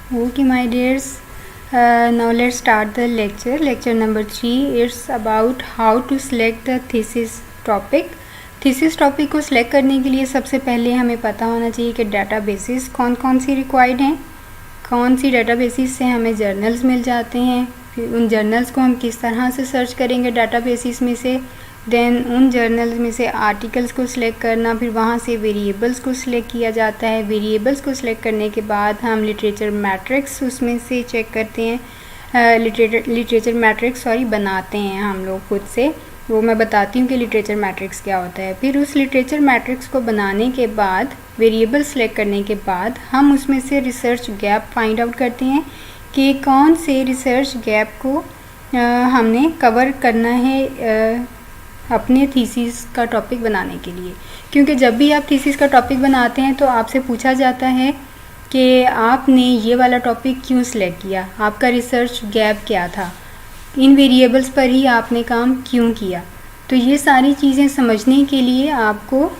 Okay, my dears. Now let's start the lecture. Lecture number 3 is about how to select the thesis topic. Thesis topic को select करने के लिए सबसे पहले हमें पता होना चाहिए कि डाटाबेसेस कौन कौन सी रिक्वायर्ड हैं, कौन सी डाटाबेसेस से हमें जर्नल्स मिल जाते हैं, फिर उन जर्नल्स को हम किस तरह से सर्च करेंगे डाटाबेसेस में से, देन उन जर्नल्स में से आर्टिकल्स को सिलेक्ट करना, फिर वहाँ से वेरिएबल्स को सिलेक्ट किया जाता है। वेरिएबल्स को सिलेक्ट करने के बाद हम लिटरेचर मैट्रिक्स उसमें से चेक करते हैं, लिटरेचर मैट्रिक्स बनाते हैं हम लोग खुद से। वो मैं बताती हूँ कि लिटरेचर मैट्रिक्स क्या होता है। फिर उस लिटरेचर मैट्रिक्स को बनाने के बाद, वेरिएबल सेलेक्ट करने के बाद, हम उसमें से रिसर्च गैप फाइंड आउट करते हैं कि कौन से रिसर्च गैप को हमने कवर करना है अपने थीसिस का टॉपिक बनाने के लिए। क्योंकि जब भी आप थीसिस का टॉपिक बनाते हैं तो आपसे पूछा जाता है कि आपने ये वाला टॉपिक क्यों सिलेक्ट किया, आपका रिसर्च गैप क्या था, इन वेरिएबल्स पर ही आपने काम क्यों किया। तो ये सारी चीज़ें समझने के लिए आपको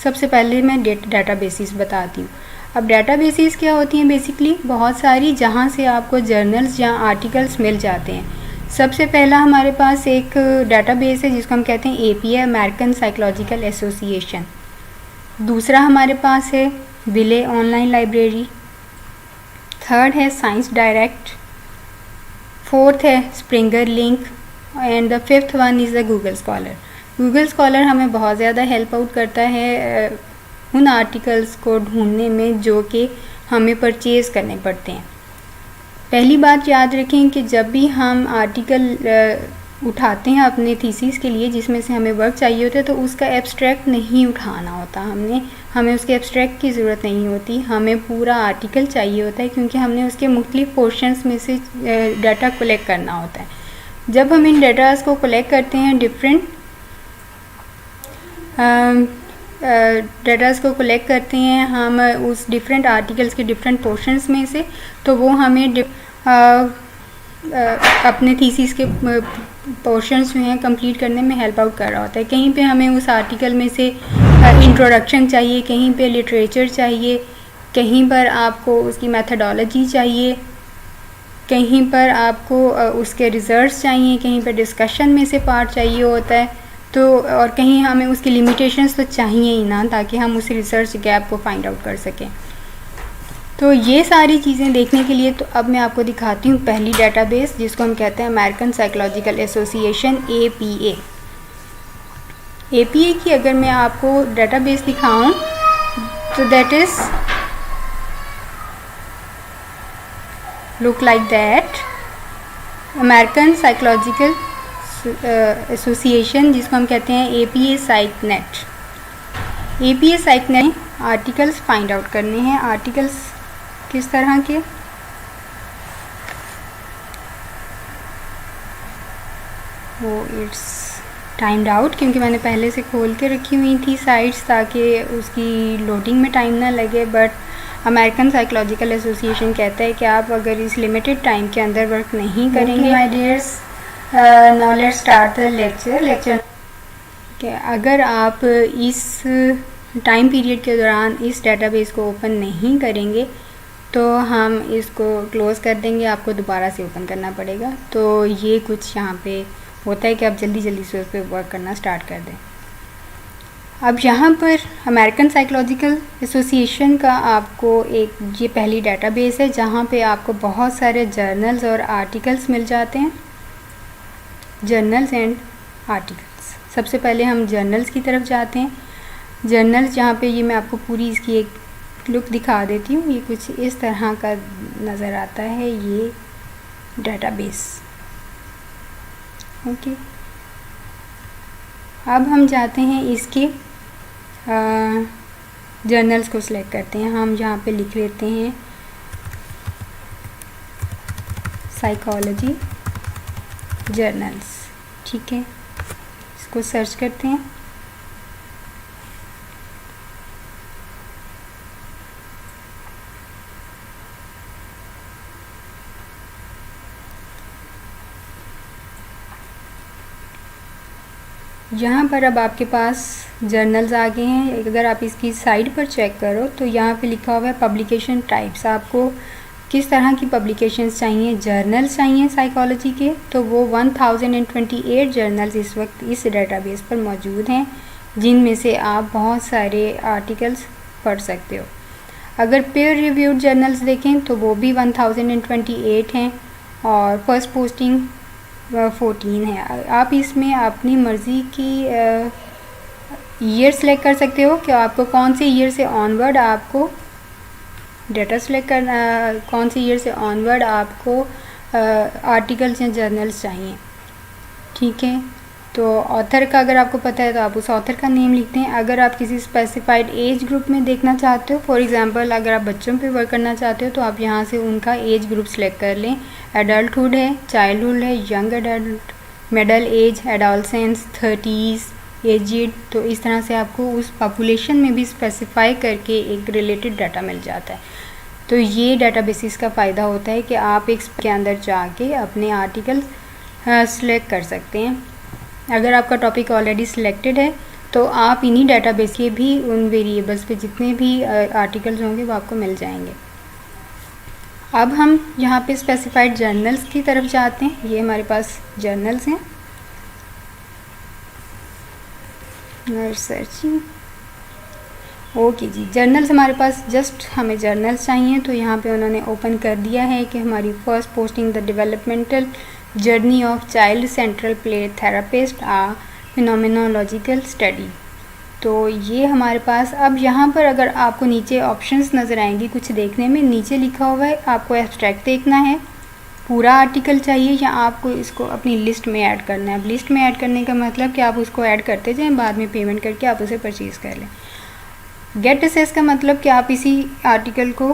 सबसे पहले मैं डाटाबेसेस बताती हूँ। अब डाटाबेसेस क्या होती हैं? बेसिकली बहुत सारी, जहाँ से आपको जर्नल्स या आर्टिकल्स मिल जाते हैं। सबसे पहला हमारे पास एक डाटाबेस है जिसको हम कहते हैं APA, अमेरिकन साइकोलॉजिकल एसोसिएशन। दूसरा हमारे पास है विले ऑनलाइन लाइब्रेरी। थर्ड है साइंस डायरेक्ट। फोर्थ है Springer link and the fifth one is the Google Scholar. Google Scholar हमें बहुत ज़्यादा हेल्प आउट करता है उन आर्टिकल्स को ढूंढने में जो कि हमें परचेज़ करने पड़ते हैं। पहली बात याद रखें कि जब भी हम आर्टिकल उठाते हैं अपने थीसिस के लिए, जिसमें से हमें वर्क चाहिए होता है, तो उसका एब्स्ट्रैक्ट नहीं उठाना होता। हमें उसके एब्स्ट्रैक्ट की ज़रूरत नहीं होती, हमें पूरा आर्टिकल चाहिए होता है, क्योंकि हमने उसके मुख्तलिफ पोर्शंस में से डाटा कलेक्ट करना होता है। जब हम इन डाटास को कलेक्ट करते हैं डाटास को कलेक्ट करते हैं हम उस डिफरेंट आर्टिकल्स के डिफरेंट पोर्शंस में से, तो वो हमें अपने थीसिस के पोर्शंस जो हैं कंप्लीट करने में हेल्प आउट कर रहा होता है। कहीं पे हमें उस आर्टिकल में से इंट्रोडक्शन चाहिए, कहीं पे लिटरेचर चाहिए, कहीं पर आपको उसकी मेथडोलॉजी चाहिए, कहीं पर आपको उसके रिजल्ट्स चाहिए, कहीं पर डिस्कशन में से पार्ट चाहिए होता है, तो और कहीं हमें उसकी लिमिटेशंस तो चाहिए ही ना, ताकि हम उस रिसर्च गैप को फाइंड आउट कर सकें। तो ये सारी चीज़ें देखने के लिए तो अब मैं आपको दिखाती हूँ पहली डाटाबेस, जिसको हम कहते हैं American Psychological Association, APA। APA की अगर मैं आपको डाटाबेस दिखाऊं तो that is look like that, American Psychological Association, जिसको हम कहते हैं APA PsycNET. APA PsycNET articles find out करने हैं। आर्टिकल्स किस तरह के? वो इट्स टाइम्ड आउट, क्योंकि मैंने पहले से खोल के रखी हुई थी साइट्स ताकि उसकी लोडिंग में टाइम ना लगे। बट अमेरिकन साइकोलॉजिकल एसोसिएशन कहता है कि आप अगर इस लिमिटेड टाइम के अंदर वर्क नहीं करेंगे, my dears, now let's start the lecture. अगर आप इस टाइम पीरियड के दौरान इस डाटाबेस को ओपन नहीं करेंगे तो हम इसको क्लोज़ कर देंगे, आपको दोबारा से ओपन करना पड़ेगा। तो ये कुछ यहाँ पे होता है कि आप जल्दी जल्दी से उस पर वर्क करना स्टार्ट कर दें। अब यहाँ पर अमेरिकन साइकोलॉजिकल एसोसिएशन का आपको एक ये पहली डाटाबेस है जहाँ पे आपको बहुत सारे जर्नल्स और आर्टिकल्स मिल जाते हैं। जर्नल्स एंड आर्टिकल्स, सबसे पहले हम जर्नल्स की तरफ जाते हैं। जर्नल्स जहाँ पे ये मैं आपको पूरी इसकी एक लुक दिखा देती हूँ। ये कुछ इस तरह का नज़र आता है ये डाटाबेस। ओके, अब हम जाते हैं इसके जर्नल्स को सिलेक्ट करते हैं। हम यहाँ पे लिख लेते हैं साइकोलॉजी जर्नल्स, ठीक है। इसको सर्च करते हैं। यहाँ पर अब आपके पास जर्नल्स आ गए हैं। अगर आप इसकी साइड पर चेक करो तो यहाँ पे लिखा हुआ है पब्लिकेशन टाइप्स। आपको किस तरह की पब्लिकेशंस चाहिए, जर्नल्स चाहिए साइकोलॉजी के, तो वो 1028 जर्नल्स इस वक्त इस डेटाबेस पर मौजूद हैं, जिनमें से आप बहुत सारे आर्टिकल्स पढ़ सकते हो। अगर पेयर रिव्यूड जर्नल्स देखें तो वो भी 1028 हैं और फर्स्ट पोस्टिंग 14 है। आप इसमें अपनी मर्ज़ी की ईयर सेलेक्ट कर सकते हो कि आपको कौन से ईयर से ऑनवर्ड आपको डेटा सेलेक्ट करना, कौन से ईयर से ऑनवर्ड आपको आर्टिकल्स या जर्नल्स चाहिए। ठीक है, तो ऑथर का अगर आपको पता है तो आप उस ऑथर का नेम लिखते हैं। अगर आप किसी स्पेसिफाइड एज ग्रुप में देखना चाहते हो, फॉर एग्जांपल अगर आप बच्चों पे वर्क करना चाहते हो तो आप यहाँ से उनका एज ग्रुप सेलेक्ट कर लें। एडल्टहुड है, चाइल्डहुड है, young adult, middle age, adolescence, 30s, edged, तो इस तरह से आपको उस पॉपुलेशन में भी स्पेसिफाई करके एक रिलेटेड डाटा मिल जाता है। तो ये डाटाबेसिस का फ़ायदा होता है कि आप एक के अंदर जाके अपने आर्टिकल सेलेक्ट कर सकते हैं। अगर आपका टॉपिक ऑलरेडी सिलेक्टेड है तो आप इन्हीं डाटाबेस के भी उन वेरिएबल्स पे जितने भी आर्टिकल्स होंगे वो आपको मिल जाएंगे। अब हम यहाँ पे स्पेसिफाइड जर्नल्स की तरफ जाते हैं। ये हमारे पास जर्नल्स हैं। सर्चिंग, ओके जी, जर्नल्स हमारे पास जस्ट हमें जर्नल्स चाहिए, तो यहाँ पे उन्होंने ओपन कर दिया है कि हमारी first posting the developmental journey of child central play therapist a phenomenological study. तो ये हमारे पास, अब यहाँ पर अगर आपको नीचे ऑप्शंस नज़र आएंगी कुछ देखने में, नीचे लिखा हुआ है आपको एब्स्ट्रैक्ट देखना है, पूरा आर्टिकल चाहिए, या आपको इसको अपनी लिस्ट में ऐड करना है। अब लिस्ट में ऐड करने का मतलब कि आप उसको ऐड करते जाएं, बाद में पेमेंट करके आप उसे परचेज़ कर लें। गेट असेस का मतलब कि आप इसी आर्टिकल को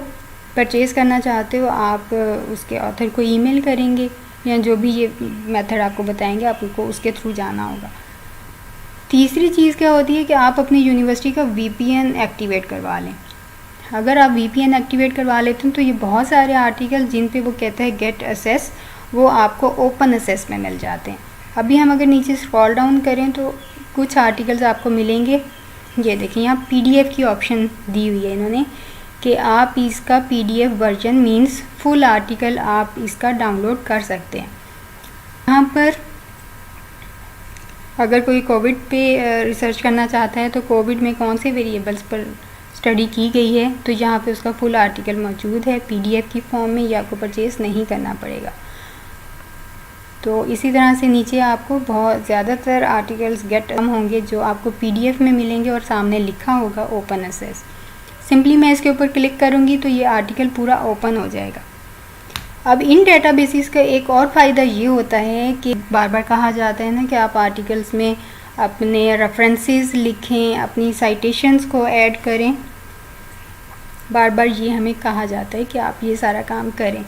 परचेज़ करना चाहते हो, आप उसके ऑथर को ईमेल करेंगे या जो भी ये मेथड आपको बताएंगे आपको उसके थ्रू जाना होगा। तीसरी चीज़ क्या होती है कि आप अपनी यूनिवर्सिटी का VPN एक्टिवेट करवा लें। अगर आप VPN एक्टिवेट करवा लेते हैं तो ये बहुत सारे आर्टिकल जिन पे वो कहता है गेट असेस, वो आपको ओपन असेस में मिल जाते हैं। अभी हम अगर नीचे स्क्रॉल डाउन करें तो कुछ आर्टिकल्स आपको मिलेंगे। ये देखिए यहाँ PDF की ऑप्शन दी हुई है इन्होंने कि आप इसका PDF version means full article आप इसका डाउनलोड कर सकते हैं। यहाँ पर अगर कोई कोविड पे रिसर्च करना चाहता है तो कोविड में कौन से वेरिएबल्स पर स्टडी की गई है, तो यहाँ पे उसका फुल आर्टिकल मौजूद है PDF की फॉर्म में, ये आपको परचेज़ नहीं करना पड़ेगा। तो इसी तरह से नीचे आपको बहुत ज़्यादातर आर्टिकल्स गेट होंगे जो आपको PDF में मिलेंगे और सामने लिखा होगा ओपन असेस। सिंपली मैं इसके ऊपर क्लिक करूँगी तो ये आर्टिकल पूरा ओपन हो जाएगा। अब इन डेटाबेसिस का एक और फ़ायदा ये होता है कि बार बार कहा जाता है ना कि आप आर्टिकल्स में अपने रेफरेंसेस लिखें, अपनी साइटेशंस को ऐड करें, बार बार ये हमें कहा जाता है कि आप ये सारा काम करें।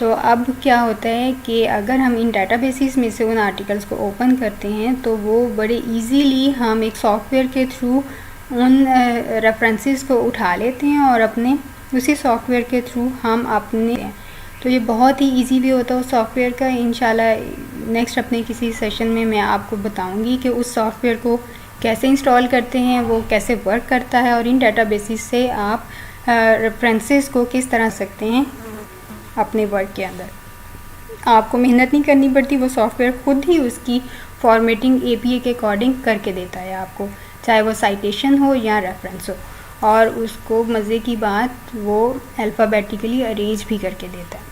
तो अब क्या होता है कि अगर हम इन डेटाबेसिस में से उन आर्टिकल्स को ओपन करते हैं तो वो बड़े इजीली हम एक सॉफ्टवेयर के थ्रू उन रेफरेंसेस को उठा लेते हैं और अपने उसी सॉफ्टवेयर के थ्रू हम अपने, तो ये बहुत ही इजी वे होता है उस सॉफ्टवेयर का। इंशाल्लाह नेक्स्ट अपने किसी सेशन में मैं आपको बताऊंगी कि उस सॉफ्टवेयर को कैसे इंस्टॉल करते हैं, वो कैसे वर्क करता है और इन डेटाबेसिस से आप रेफरेंसेस को किस तरह सकते हैं अपने वर्क के अंदर। आपको मेहनत नहीं करनी पड़ती, वो सॉफ्टवेयर खुद ही उसकी फॉर्मेटिंग APA के अकॉर्डिंग करके देता है आपको, चाहे वो साइटेशन हो या रेफरेंस हो, और उसको मज़े की बात वो अल्फ़ाबेटिकली अरेंज भी करके देता है।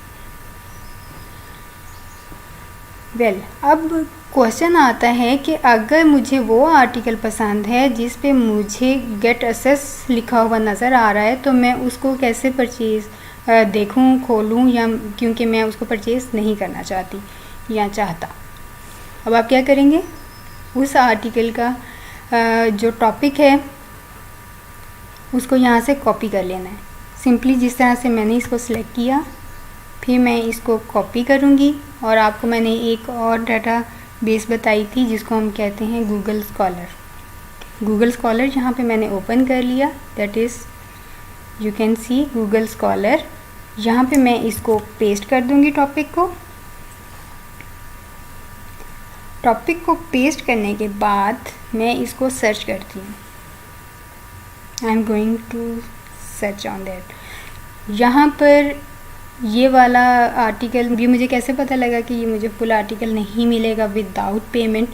अब क्वेश्चन आता है कि अगर मुझे वो आर्टिकल पसंद है जिस पे मुझे गेट असेस लिखा हुआ नज़र आ रहा है तो मैं उसको कैसे परचेज़ देखूं, खोलूं, या क्योंकि मैं उसको परचेज़ नहीं करना चाहती या चाहता। अब आप क्या करेंगे, उस आर्टिकल का जो टॉपिक है उसको यहाँ से कॉपी कर लेना है। सिंपली जिस तरह से मैंने इसको सिलेक्ट किया, फिर मैं इसको कॉपी करूँगी और आपको मैंने एक और डाटा बेस बताई थी जिसको हम कहते हैं गूगल स्कॉलर। गूगल स्कॉलर यहाँ पे मैंने ओपन कर लिया, that is you can C Google scholar. यहाँ पे मैं इसको पेस्ट कर दूँगी टॉपिक को पेस्ट करने के बाद मैं इसको सर्च करती हूँ। I am going to search on that. यहाँ पर ये वाला आर्टिकल भी मुझे कैसे पता लगा कि ये मुझे फुल आर्टिकल नहीं मिलेगा विदाउट पेमेंट,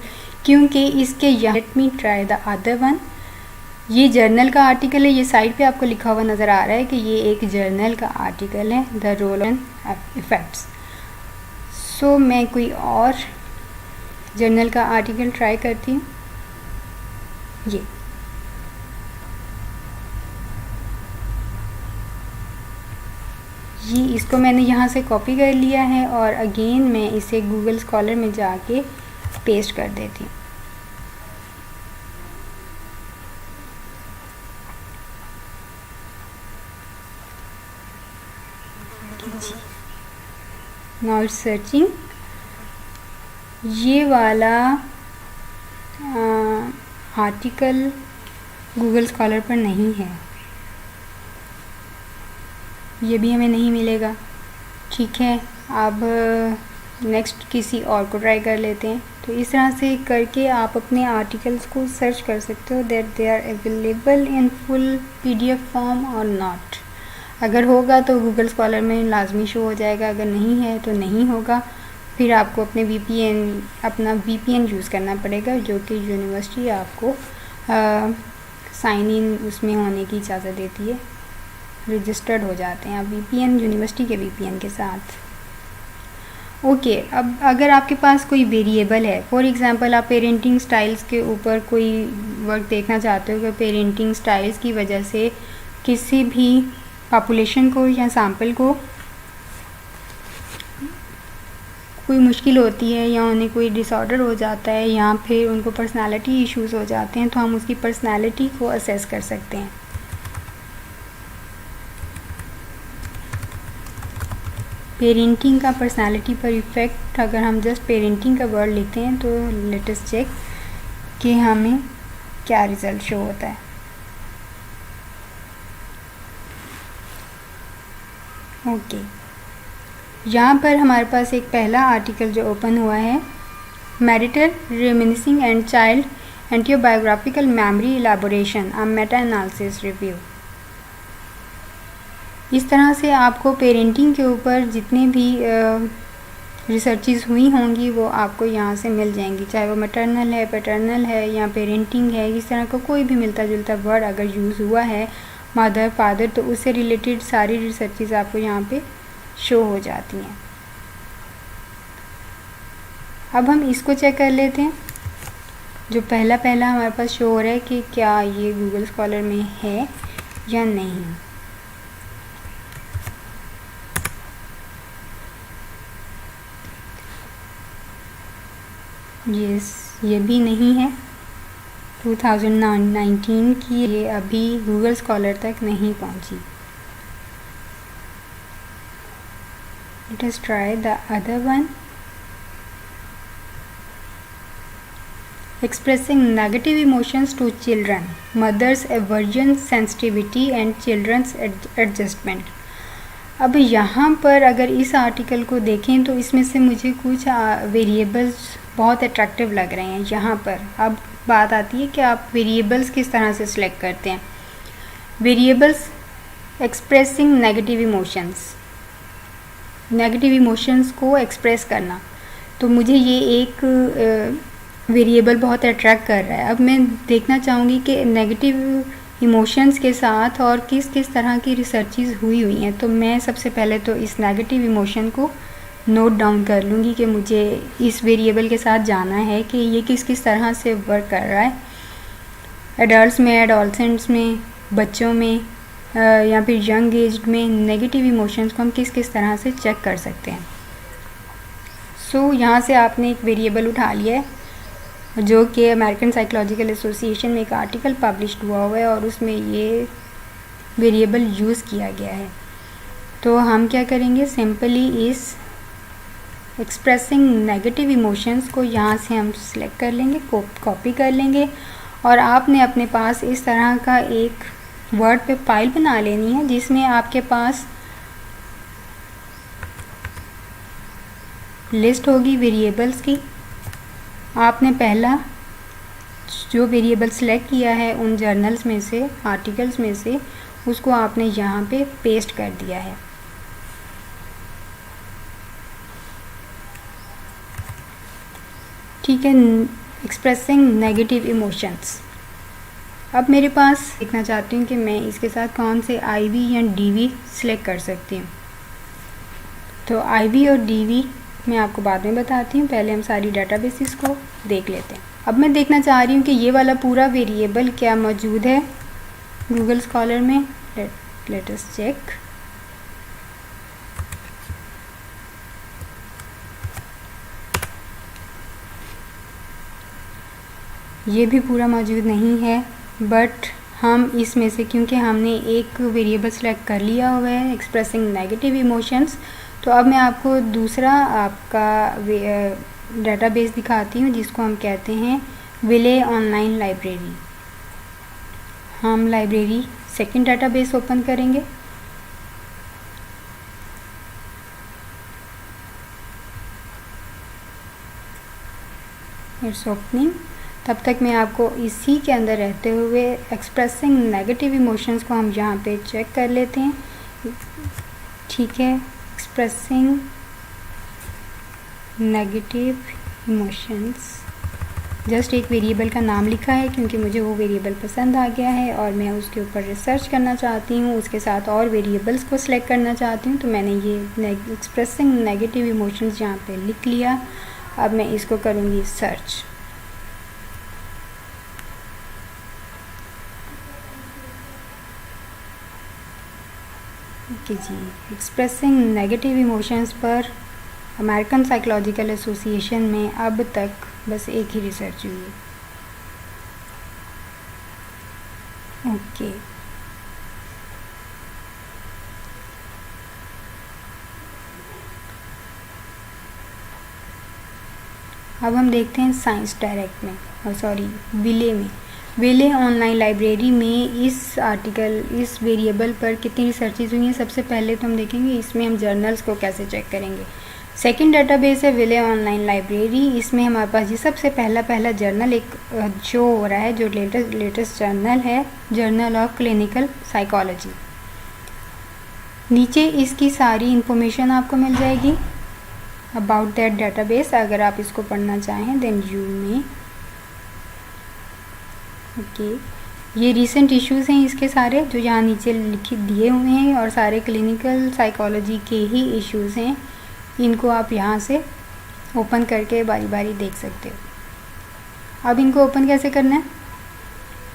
क्योंकि इसके यहाँ let me try the other one, ये जर्नल का आर्टिकल है। ये साइड पे आपको लिखा हुआ नज़र आ रहा है कि ये एक जर्नल का आर्टिकल है, द रोल एंड इफ़ेक्ट्स। सो मैं कोई और जर्नल का आर्टिकल ट्राई करती हूँ। ये इसको मैंने यहाँ से कॉपी कर लिया है और अगेन मैं इसे गूगल स्कॉलर में जाके पेस्ट कर देती हूँ। नाउ सर्चिंग, ये वाला आर्टिकल गूगल स्कॉलर पर नहीं है, ये भी हमें नहीं मिलेगा। ठीक है, अब नेक्स्ट किसी और को ट्राई कर लेते हैं। तो इस तरह से करके आप अपने आर्टिकल्स को सर्च कर सकते हो that they are available in full PDF form और नॉट। अगर होगा तो गूगल स्कॉलर में लाजमी शो हो जाएगा, अगर नहीं है तो नहीं होगा। फिर आपको अपना वीपीएन यूज़ करना पड़ेगा, जो कि यूनिवर्सिटी आपको साइन इन उसमें होने की इजाज़त देती है, रजिस्टर्ड हो जाते हैं आप वीपीएन, यूनिवर्सिटी के वीपीएन के साथ। ओके, अब अगर आपके पास कोई वेरिएबल है, फॉर एग्जांपल आप पेरेंटिंग स्टाइल्स के ऊपर कोई वर्क देखना चाहते हो कि पेरेंटिंग स्टाइल्स की वजह से किसी भी पॉपुलेशन को या सैम्पल को कोई मुश्किल होती है या उन्हें कोई डिसऑर्डर हो जाता है या फिर उनको पर्सनालिटी इश्यूज़ हो जाते हैं, तो हम उसकी पर्सनालिटी को असेस कर सकते हैं। पेरेंटिंग का पर्सनालिटी पर इफ़ेक्ट, अगर हम जस्ट पेरेंटिंग का वर्ड लिखते हैं तो लेट अस चेक कि हमें क्या रिज़ल्ट शो होता है। ओके, यहाँ पर हमारे पास एक पहला आर्टिकल जो ओपन हुआ है, marital reminiscing and child autobiographical memory elaboration a meta analysis review. इस तरह से आपको पेरेंटिंग के ऊपर जितने भी रिसर्चेस हुई होंगी वो आपको यहाँ से मिल जाएंगी, चाहे वो मैटरनल है, पैटर्नल है या पेरेंटिंग है। इस तरह का कोई भी मिलता जुलता वर्ड अगर यूज़ हुआ है, मदर फादर, तो उससे रिलेटेड सारी रिसर्चेस आपको यहाँ पे शो हो जाती हैं। अब हम इसको चेक कर लेते हैं, जो पहला हमारे पास शो हो रहा है कि क्या ये गूगल स्कॉलर में है या नहीं। यस, ये भी नहीं है, 2019 की ये अभी गूगल स्कॉलर तक नहीं पहुंची। Let us try the other one, expressing negative emotions to children, mothers aversion, sensitivity and children's adjustment. अब यहाँ पर अगर इस आर्टिकल को देखें तो इसमें से मुझे कुछ वेरिएबल्स बहुत अट्रैक्टिव लग रहे हैं। यहाँ पर अब बात आती है कि आप वेरिएबल्स किस तरह से सिलेक्ट करते हैं। वेरिएबल्स एक्सप्रेसिंग नेगेटिव इमोशंस को एक्सप्रेस करना, तो मुझे ये एक वेरिएबल बहुत अट्रैक्ट कर रहा है। अब मैं देखना चाहूँगी कि नेगेटिव इमोशंस के साथ और किस किस तरह की रिसर्चेस हुई हैं। तो मैं सबसे पहले तो इस नेगेटिव इमोशन को नोट डाउन कर लूँगी कि मुझे इस वेरिएबल के साथ जाना है कि ये किस किस तरह से वर्क कर रहा है, एडल्ट्स में, एडोलसेंट्स में, बच्चों में या फिर यंग एज में नेगेटिव इमोशंस को हम किस किस तरह से चेक कर सकते हैं। सो यहाँ से आपने एक वेरिएबल उठा लिया है जो कि अमेरिकन साइकोलॉजिकल एसोसिएशन में एक आर्टिकल पब्लिश्ड हुआ है और उसमें ये वेरिएबल यूज़ किया गया है। तो हम क्या करेंगे, सिंपली इस एक्सप्रेसिंग नेगेटिव इमोशंस को यहाँ से हम सिलेक्ट कर लेंगे, कॉपी कर लेंगे और आपने अपने पास इस तरह का एक वर्ड पे फाइल बना लेनी है जिसमें आपके पास लिस्ट होगी वेरिएबल्स की। आपने पहला जो वेरिएबल सेलेक्ट किया है उन जर्नल्स में से, आर्टिकल्स में से, उसको आपने यहाँ पे पेस्ट कर दिया है। ठीक है, एक्सप्रेसिंग नेगेटिव इमोशंस। अब मेरे पास देखना चाहती हूँ कि मैं इसके साथ कौन से IV या DV सिलेक्ट कर सकती हूँ। तो IV और DV मैं आपको बाद में बताती हूँ, पहले हम सारी डाटाबेसेस को देख लेते हैं। अब मैं देखना चाह रही हूँ कि ये वाला पूरा वेरिएबल क्या मौजूद है गूगल स्कॉलर में। Let us check. ये भी पूरा मौजूद नहीं है, बट हम इसमें से, क्योंकि हमने एक वेरिएबल सेलेक्ट कर लिया हुआ है एक्सप्रेसिंग नेगेटिव इमोशंस, तो अब मैं आपको दूसरा आपका डाटाबेस दिखाती हूँ जिसको हम कहते हैं विले ऑनलाइन लाइब्रेरी। हम लाइब्रेरी सेकंड डाटाबेस ओपन करेंगे। It's opening. तब तक मैं आपको इसी के अंदर रहते हुए एक्सप्रेसिंग नेगेटिव इमोशंस को हम यहाँ पे चेक कर लेते हैं। ठीक है, एक्सप्रेसिंग नेगेटिव इमोशंस, जस्ट एक वेरिएबल का नाम लिखा है क्योंकि मुझे वो वेरिएबल पसंद आ गया है और मैं उसके ऊपर रिसर्च करना चाहती हूँ, उसके साथ और वेरिएबल्स को सिलेक्ट करना चाहती हूँ। तो मैंने ये एक्सप्रेसिंग नेगेटिव इमोशंस यहाँ पे लिख लिया। अब मैं इसको करूँगी सर्च। ओके जी, एक्सप्रेसिंग नेगेटिव इमोशंस पर अमेरिकन साइकोलॉजिकल एसोसिएशन में अब तक बस एक ही रिसर्च हुई है। ओके, अब हम देखते हैं साइंस डायरेक्ट में, और सॉरी विले में, विले ऑनलाइन लाइब्रेरी में इस आर्टिकल, इस वेरिएबल पर कितनी रिसर्चेज हुई हैं। सबसे पहले तो हम देखेंगे इसमें हम जर्नल्स को कैसे चेक करेंगे। सेकंड डाटाबेस है विले ऑनलाइन लाइब्रेरी। इसमें हमारे पास ये सबसे पहला जर्नल एक शो हो रहा है जो लेटेस्ट जर्नल है, जर्नल ऑफ क्लिनिकल साइकोलॉजी। नीचे इसकी सारी इंफॉर्मेशन आपको मिल जाएगी अबाउट दैट डाटाबेस। अगर आप इसको पढ़ना चाहें देन यू में। ओके, ये रीसेंट इश्यूज़ हैं इसके सारे जो यहाँ नीचे लिखे दिए हुए हैं, और सारे क्लिनिकल साइकोलॉजी के ही इश्यूज़ हैं। इनको आप यहाँ से ओपन करके बारी बारी देख सकते हो। अब इनको ओपन कैसे करना है,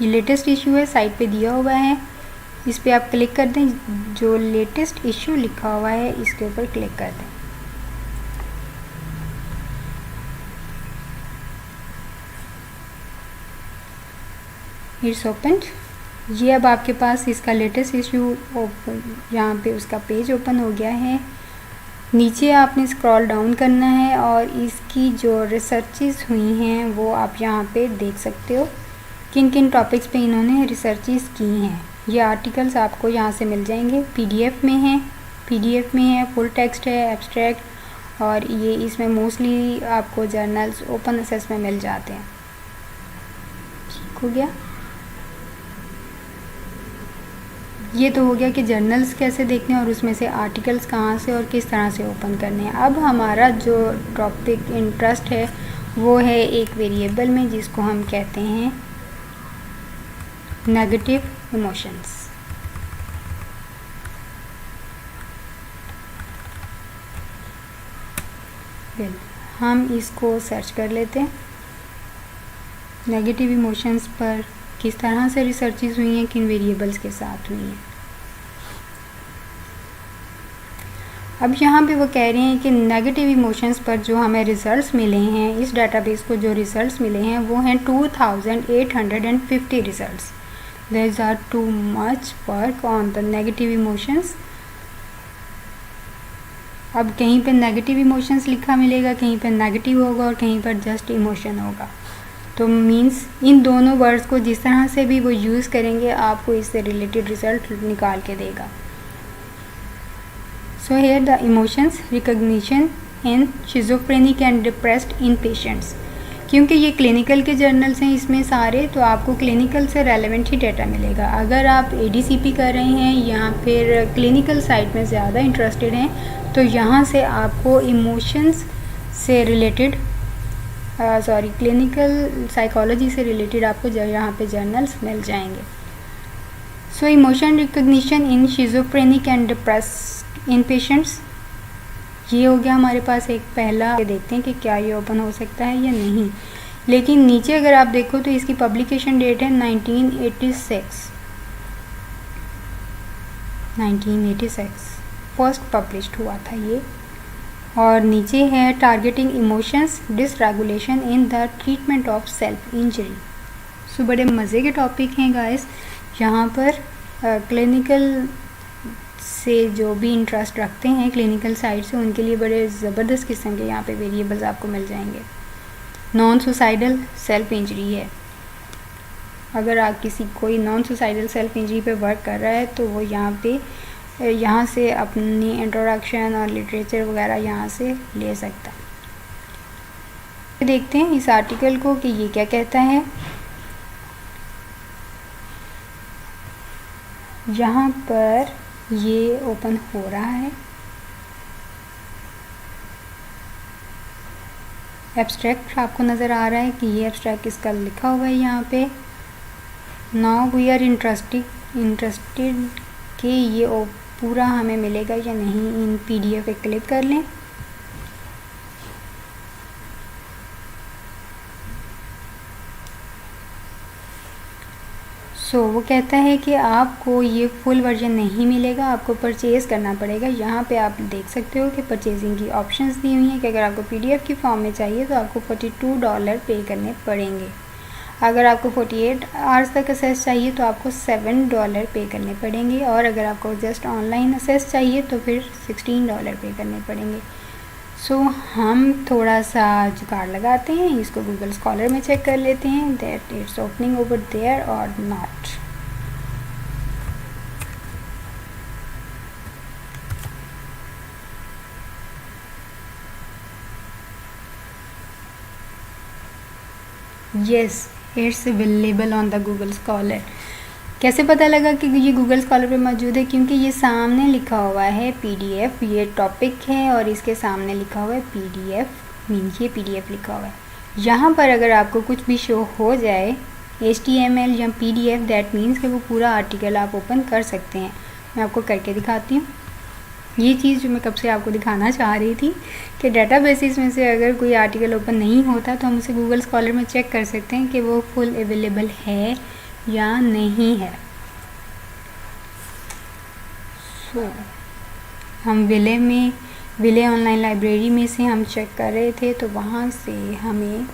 ये लेटेस्ट इशू है, साइट पे दिया हुआ है, इस पर आप क्लिक कर दें। जो लेटेस्ट इशू लिखा हुआ है इसके ऊपर क्लिक कर दें। It's open. ये अब आपके पास इसका लेटेस्ट इशू ओपन, यहाँ पे उसका पेज ओपन हो गया है। नीचे आपने स्क्रॉल डाउन करना है और इसकी जो रिसर्चेस हुई हैं वो आप यहाँ पे देख सकते हो, किन किन टॉपिक्स पे इन्होंने रिसर्चेस की हैं। ये आर्टिकल्स आपको यहाँ से मिल जाएंगे, पीडीएफ में है, फुल टेक्स्ट है, एब्स्ट्रैक्ट, और ये इसमें मोस्टली आपको जर्नल्स ओपन एक्सेस में मिल जाते हैं। ठीक हो गया। ये तो हो गया कि जर्नल्स कैसे देखने हैं और उसमें से आर्टिकल्स कहाँ से और किस तरह से ओपन करने हैं। अब हमारा जो टॉपिक इंटरेस्ट है वो है एक वेरिएबल में जिसको हम कहते हैं नेगेटिव इमोशंस। हम इसको सर्च कर लेते हैं। नेगेटिव इमोशंस पर किस तरह से रिसर्चेस हुई हैं, किन वेरिएबल्स के साथ हुई हैं। अब यहाँ पे वो कह रहे हैं कि नेगेटिव इमोशंस पर जो हमें रिज़ल्ट्स मिले हैं, इस डाटाबेस को जो रिज़ल्ट्स मिले हैं वो हैं 2850 results. There are too much work on the negative emotions. अब कहीं पे नेगेटिव इमोशंस लिखा मिलेगा, कहीं पे नेगेटिव होगा और कहीं पर जस्ट इमोशन होगा। तो मीन्स इन दोनों वर्ड्स को जिस तरह से भी वो यूज़ करेंगे आपको इससे रिलेटेड रिजल्ट निकाल के देगा। So here the emotions recognition in schizophrenic and depressed in patients. क्योंकि ये क्लिनिकल के जर्नल्स हैं इसमें सारे, तो आपको क्लिनिकल से रेलेवेंट ही डेटा मिलेगा। अगर आप ADCP कर रहे हैं या फिर क्लिनिकल साइड में ज़्यादा इंटरेस्टेड हैं तो यहाँ से आपको इमोशंस से रिलेटेड क्लिनिकल साइकोलॉजी से रिलेटेड आपको यहाँ पे जर्नल्स मिल जाएंगे। So emotion recognition in schizophrenic and depressed in patients, ये हो गया हमारे पास एक पहला। देखते हैं कि क्या ये ओपन हो सकता है या नहीं। लेकिन नीचे अगर आप देखो तो इसकी पब्लिकेशन डेट है 1986 फर्स्ट पब्लिश्ड हुआ था ये। और नीचे है targeting emotions dysregulation in the treatment of self injury. So बड़े मज़े के टॉपिक हैं गाइस। यहाँ पर क्लिनिकल से जो भी इंटरेस्ट रखते हैं क्लिनिकल साइड से, उनके लिए बड़े ज़बरदस्त किस्म के यहाँ पे वेरिएबल्स आपको मिल जाएंगे। नॉन सुसाइडल सेल्फ इंजरी है। अगर आप कोई नॉन सुसाइडल सेल्फ इंजरी पे वर्क कर रहा है तो वो यहाँ से अपनी इंट्रोडक्शन और लिटरेचर वगैरह यहाँ से ले सकता है। देखते हैं इस आर्टिकल को कि ये क्या कहता है। यहाँ पर ये ओपन हो रहा है। एब्स्ट्रैक्ट आपको नज़र आ रहा है कि ये एब्स्ट्रैक्ट इसका लिखा हुआ है यहाँ पे। नाउ वी आर इंटरेस्टेड कि ये पूरा हमें मिलेगा या नहीं। इन PDF पे क्लिक कर लें। वो कहता है कि आपको ये फुल वर्जन नहीं मिलेगा, आपको परचेज़ करना पड़ेगा। यहाँ पे आप देख सकते हो कि परचेजिंग की ऑप्शंस दी हुई हैं कि अगर आपको PDF की फॉर्म में चाहिए तो आपको $42 पे करने पड़ेंगे। अगर आपको 48 आवर्स तक असेस चाहिए तो आपको $7 पे करने पड़ेंगे। और अगर आपको जस्ट ऑनलाइन असेस चाहिए तो फिर $16 पे करने पड़ेंगे। हम थोड़ा सा जुगाड़ लगाते हैं, इसको गूगल स्कॉलर में चेक कर लेते हैं that it's opening over there or not. Yes, it's available on the Google Scholar. कैसे पता लगा कि ये गूगल स्कॉलर पे मौजूद है? क्योंकि ये सामने लिखा हुआ है PDF, ये टॉपिक है और इसके सामने लिखा हुआ है PDF, मीन्स ये PDF लिखा हुआ है। यहाँ पर अगर आपको कुछ भी शो हो जाए HTML या PDF, दैट मीन्स कि वो पूरा आर्टिकल आप ओपन कर सकते हैं। मैं आपको करके दिखाती हूँ। ये चीज़ जो मैं कब से आपको दिखाना चाह रही थी कि डेटाबेसिस में से अगर कोई आर्टिकल ओपन नहीं होता तो हम उसे गूगल स्कॉलर में चेक कर सकते हैं कि वो फुल अवेलेबल है या नहीं है। हम विले ऑनलाइन लाइब्रेरी में से हम चेक कर रहे थे तो वहाँ से हमें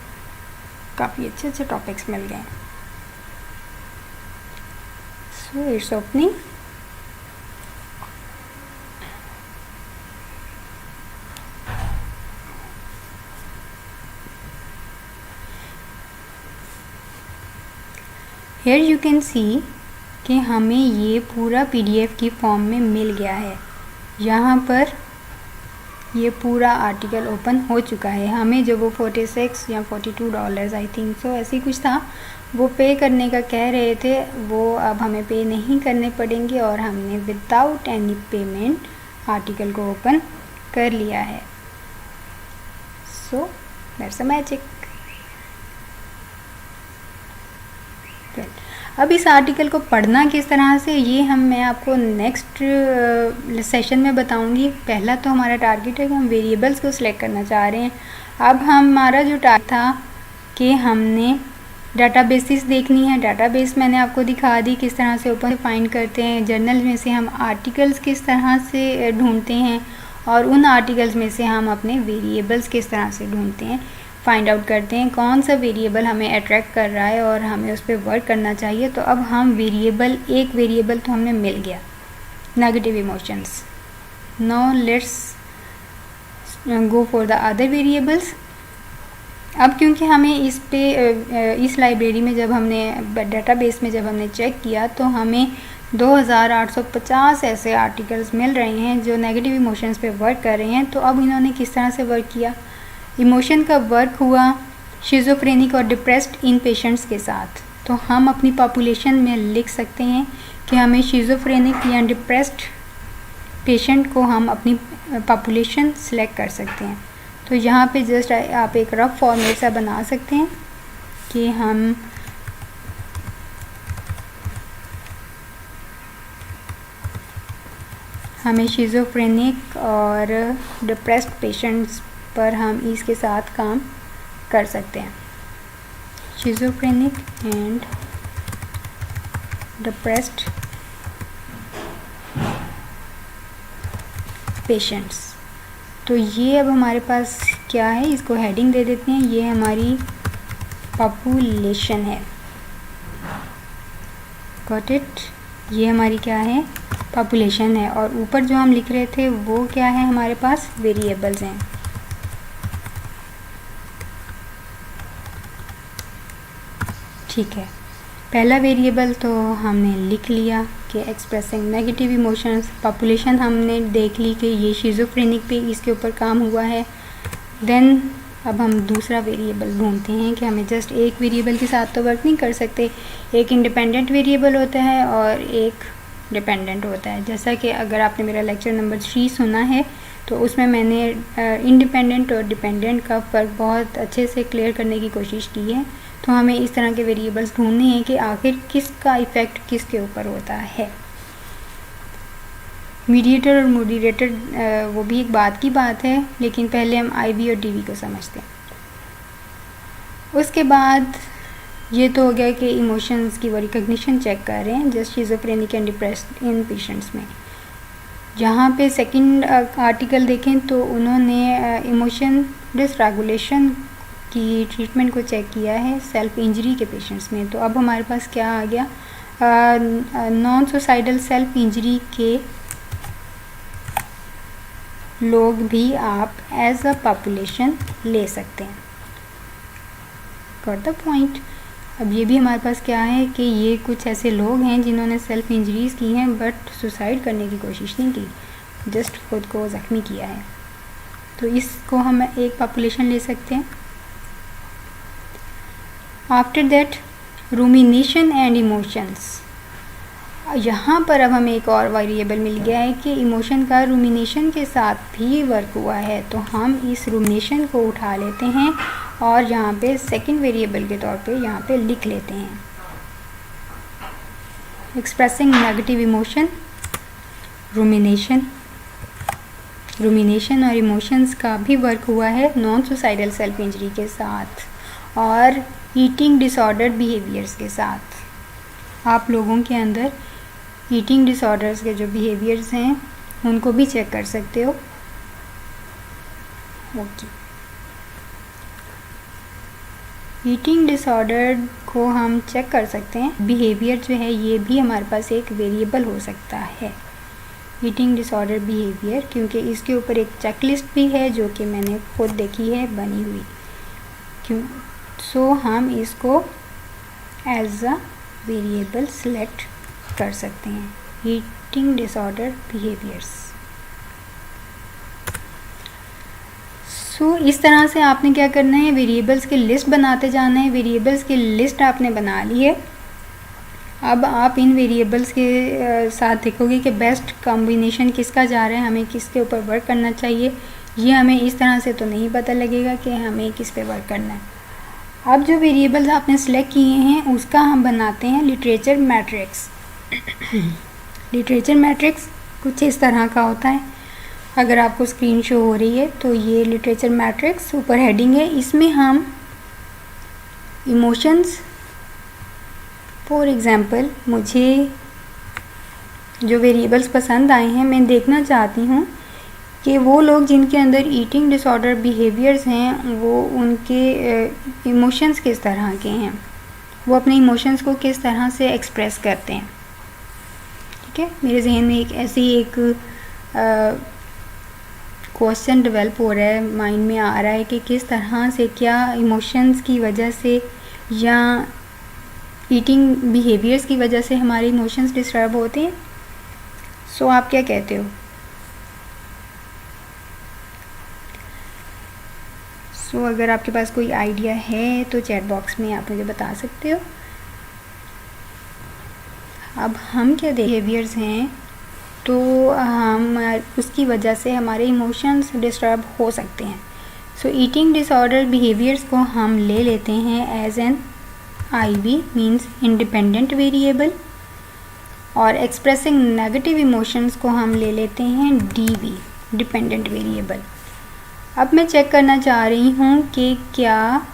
काफ़ी अच्छे टॉपिक्स मिल गए। It's opening. Here you can see कि हमें ये पूरा PDF की फॉर्म में मिल गया है। यहाँ पर ये पूरा आर्टिकल ओपन हो चुका है। हमें जो वो 46 या $42 आई थिंक सो ऐसे ही कुछ था वो पे करने का कह रहे थे, वो अब हमें पे नहीं करने पड़ेंगे और हमने विदाउट एनी पेमेंट आर्टिकल को ओपन कर लिया है। So that's a magic. अब इस आर्टिकल को पढ़ना किस तरह से ये मैं आपको नेक्स्ट सेशन में बताऊंगी। पहला तो हमारा टारगेट है कि हम वेरिएबल्स को सिलेक्ट करना चाह रहे हैं। अब हमारा जो टारगेट था कि हमने डाटाबेसिस देखनी है। डाटाबेस मैंने आपको दिखा दी किस तरह से ओपन फाइंड करते हैं। जर्नल में से हम आर्टिकल्स किस तरह से ढूंढते हैं और उन आर्टिकल्स में से हम अपने वेरिएबल्स किस तरह से ढूंढते हैं, फाइंड आउट करते हैं कौन सा वेरिएबल हमें अट्रैक्ट कर रहा है और हमें उस पर वर्क करना चाहिए। तो अब हम एक वेरिएबल तो हमें मिल गया, negative emotions. Now let's go for the other variables. अब क्योंकि हमें इस लाइब्रेरी में जब हमने डेटाबेस में जब हमने चेक किया तो हमें 2850 ऐसे आर्टिकल्स मिल रहे हैं जो नेगेटिव इमोशंस पे वर्क कर रहे हैं। तो अब इन्होंने किस तरह से वर्क किया? इमोशन का वर्क हुआ शिज़ोफ्रेनिक और डिप्रेस्ड इन पेशेंट्स के साथ। तो हम अपनी पॉपुलेशन में लिख सकते हैं कि हमें शिज़ोफ्रेनिक या डिप्रेस्ड पेशेंट को हम अपनी पॉपुलेशन सेलेक्ट कर सकते हैं। तो यहाँ पे जस्ट आप एक रफ फॉर्मेट सा बना सकते हैं कि हमें शिज़ोफ्रेनिक और डिप्रेस्ड पेशेंट्स पर हम इसके साथ काम कर सकते हैं। शिज़ोफ्रेनिक एंड डिप्रेस्ड पेशेंट्स। तो ये अब हमारे पास क्या है, इसको हेडिंग दे देते हैं। ये हमारी पॉपुलेशन है, गॉट इट। ये हमारी क्या है, पॉपुलेशन है। और ऊपर जो हम लिख रहे थे वो क्या है, हमारे पास वेरिएबल्स हैं। ठीक है, पहला वेरिएबल तो हमने लिख लिया कि एक्सप्रेसिंग नेगेटिव इमोशंस। पॉपुलेशन हमने देख ली कि ये शिज़ोफ्रेनिक पे इसके ऊपर काम हुआ है। देन अब हम दूसरा वेरिएबल ढूंढते हैं कि हमें जस्ट एक वेरिएबल के साथ तो वर्क नहीं कर सकते। एक इंडिपेंडेंट वेरिएबल होता है और एक डिपेंडेंट होता है। जैसा कि अगर आपने मेरा लेक्चर नंबर 3 सुना है तो उसमें मैंने इंडिपेंडेंट और डिपेंडेंट का फ़र्क बहुत अच्छे से क्लियर करने की कोशिश की है। तो हमें इस तरह के वेरिएबल्स ढूंढने हैं कि आखिर किसका इफ़ेक्ट किसके ऊपर होता है। मीडिएटर और मोडिएटर वो भी एक बात की बात है, लेकिन पहले हम आईवी और डीवी को समझते हैं। उसके बाद ये तो हो गया कि इमोशंस की वो रिकग्निशन चेक कर रहे हैं just schizophrenic and depressed in patients में। जहाँ पे सेकंड आर्टिकल देखें तो उन्होंने इमोशन डिसरेगुलेशन की ट्रीटमेंट को चेक किया है सेल्फ इंजरी के पेशेंट्स में। तो अब हमारे पास क्या आ गया, नॉन सुसाइडल सेल्फ इंजरी के लोग भी आप एज अ पॉपुलेशन ले सकते हैं। Got the point. अब ये भी हमारे पास क्या है कि ये कुछ ऐसे लोग हैं जिन्होंने सेल्फ इंजरीज़ की हैं बट सुसाइड करने की कोशिश नहीं की, जस्ट खुद को ज़ख्मी किया है। तो इसको हम एक पॉपुलेशन ले सकते हैं। After that rumination and emotions. यहाँ पर अब हमें एक और वेरिएबल मिल गया है कि इमोशन का रूमिनेशन के साथ भी वर्क हुआ है। तो हम इस रूमिनेशन को उठा लेते हैं और यहाँ पे सेकंड वेरिएबल के तौर पे यहाँ पे लिख लेते हैं। Expressing negative emotion, rumination. Rumination और इमोशंस का भी वर्क हुआ है नॉन सुसाइडल सेल्फ इंजरी के साथ और ईटिंग डिसऑर्डर बिहेवियर्स के साथ। आप लोगों के अंदर ईटिंग डिसऑर्डर्स के जो बिहेवियर्स हैं उनको भी चेक कर सकते हो। ओके, ईटिंग डिसऑर्डर को हम चेक कर सकते हैं। बिहेवियर जो है ये भी हमारे पास एक वेरिएबल हो सकता है, ईटिंग डिसऑर्डर बिहेवियर, क्योंकि इसके ऊपर एक चेकलिस्ट भी है जो कि मैंने खुद देखी है बनी हुई। क्यों, सो हम इसको एज अ वेरिएबल सेलेक्ट कर सकते हैं, ईटिंग डिसऑर्डर बिहेवियर्स। सो इस तरह से आपने क्या करना है, वेरिएबल्स की लिस्ट बनाते जाना है। वेरिएबल्स की लिस्ट आपने बना ली है। अब आप इन वेरिएबल्स के साथ देखोगे कि बेस्ट कॉम्बिनेशन किसका जा रहा है, हमें किसके ऊपर वर्क करना चाहिए। ये हमें इस तरह से तो नहीं पता लगेगा कि हमें किस पे वर्क करना है। अब जो वेरिएबल्स आपने सेलेक्ट किए हैं उसका हम बनाते हैं लिटरेचर मैट्रिक्स। लिटरेचर मैट्रिक्स कुछ इस तरह का होता है, अगर आपको स्क्रीन शो हो रही है तो ये लिटरेचर मैट्रिक्स ऊपर हेडिंग है। इसमें हम इमोशंस, फॉर एग्ज़ाम्पल मुझे जो वेरिएबल्स पसंद आए हैं, मैं देखना चाहती हूँ कि वो लोग जिनके अंदर ईटिंग डिसऑर्डर बिहेवियर्स हैं वो उनके इमोशंस किस तरह के हैं, वो अपने इमोशंस को किस तरह से एक्सप्रेस करते हैं। ठीक है, मेरे जहन में एक ऐसी एक क्वेश्चन डेवलप हो रहा है, माइंड में आ रहा है कि किस तरह से, क्या इमोशंस की वजह से या ईटिंग बिहेवियर्स की वजह से हमारे इमोशंस डिस्टर्ब होते हैं। सो आप क्या कहते हो? सो अगर आपके पास कोई आइडिया है तो चैट बॉक्स में आप मुझे बता सकते हो। अब हम क्या बिहेवियर्स हैं तो हम उसकी वजह से हमारे इमोशंस डिस्टर्ब हो सकते हैं। सो ईटिंग डिसऑर्डर बिहेवियर्स को हम ले लेते हैं as an IB means independent variable, और एक्सप्रेसिंग नेगेटिव इमोशंस को हम ले लेते हैं DV डिपेंडेंट वेरिएबल। अब मैं चेक करना चाह रही हूँ कि क्या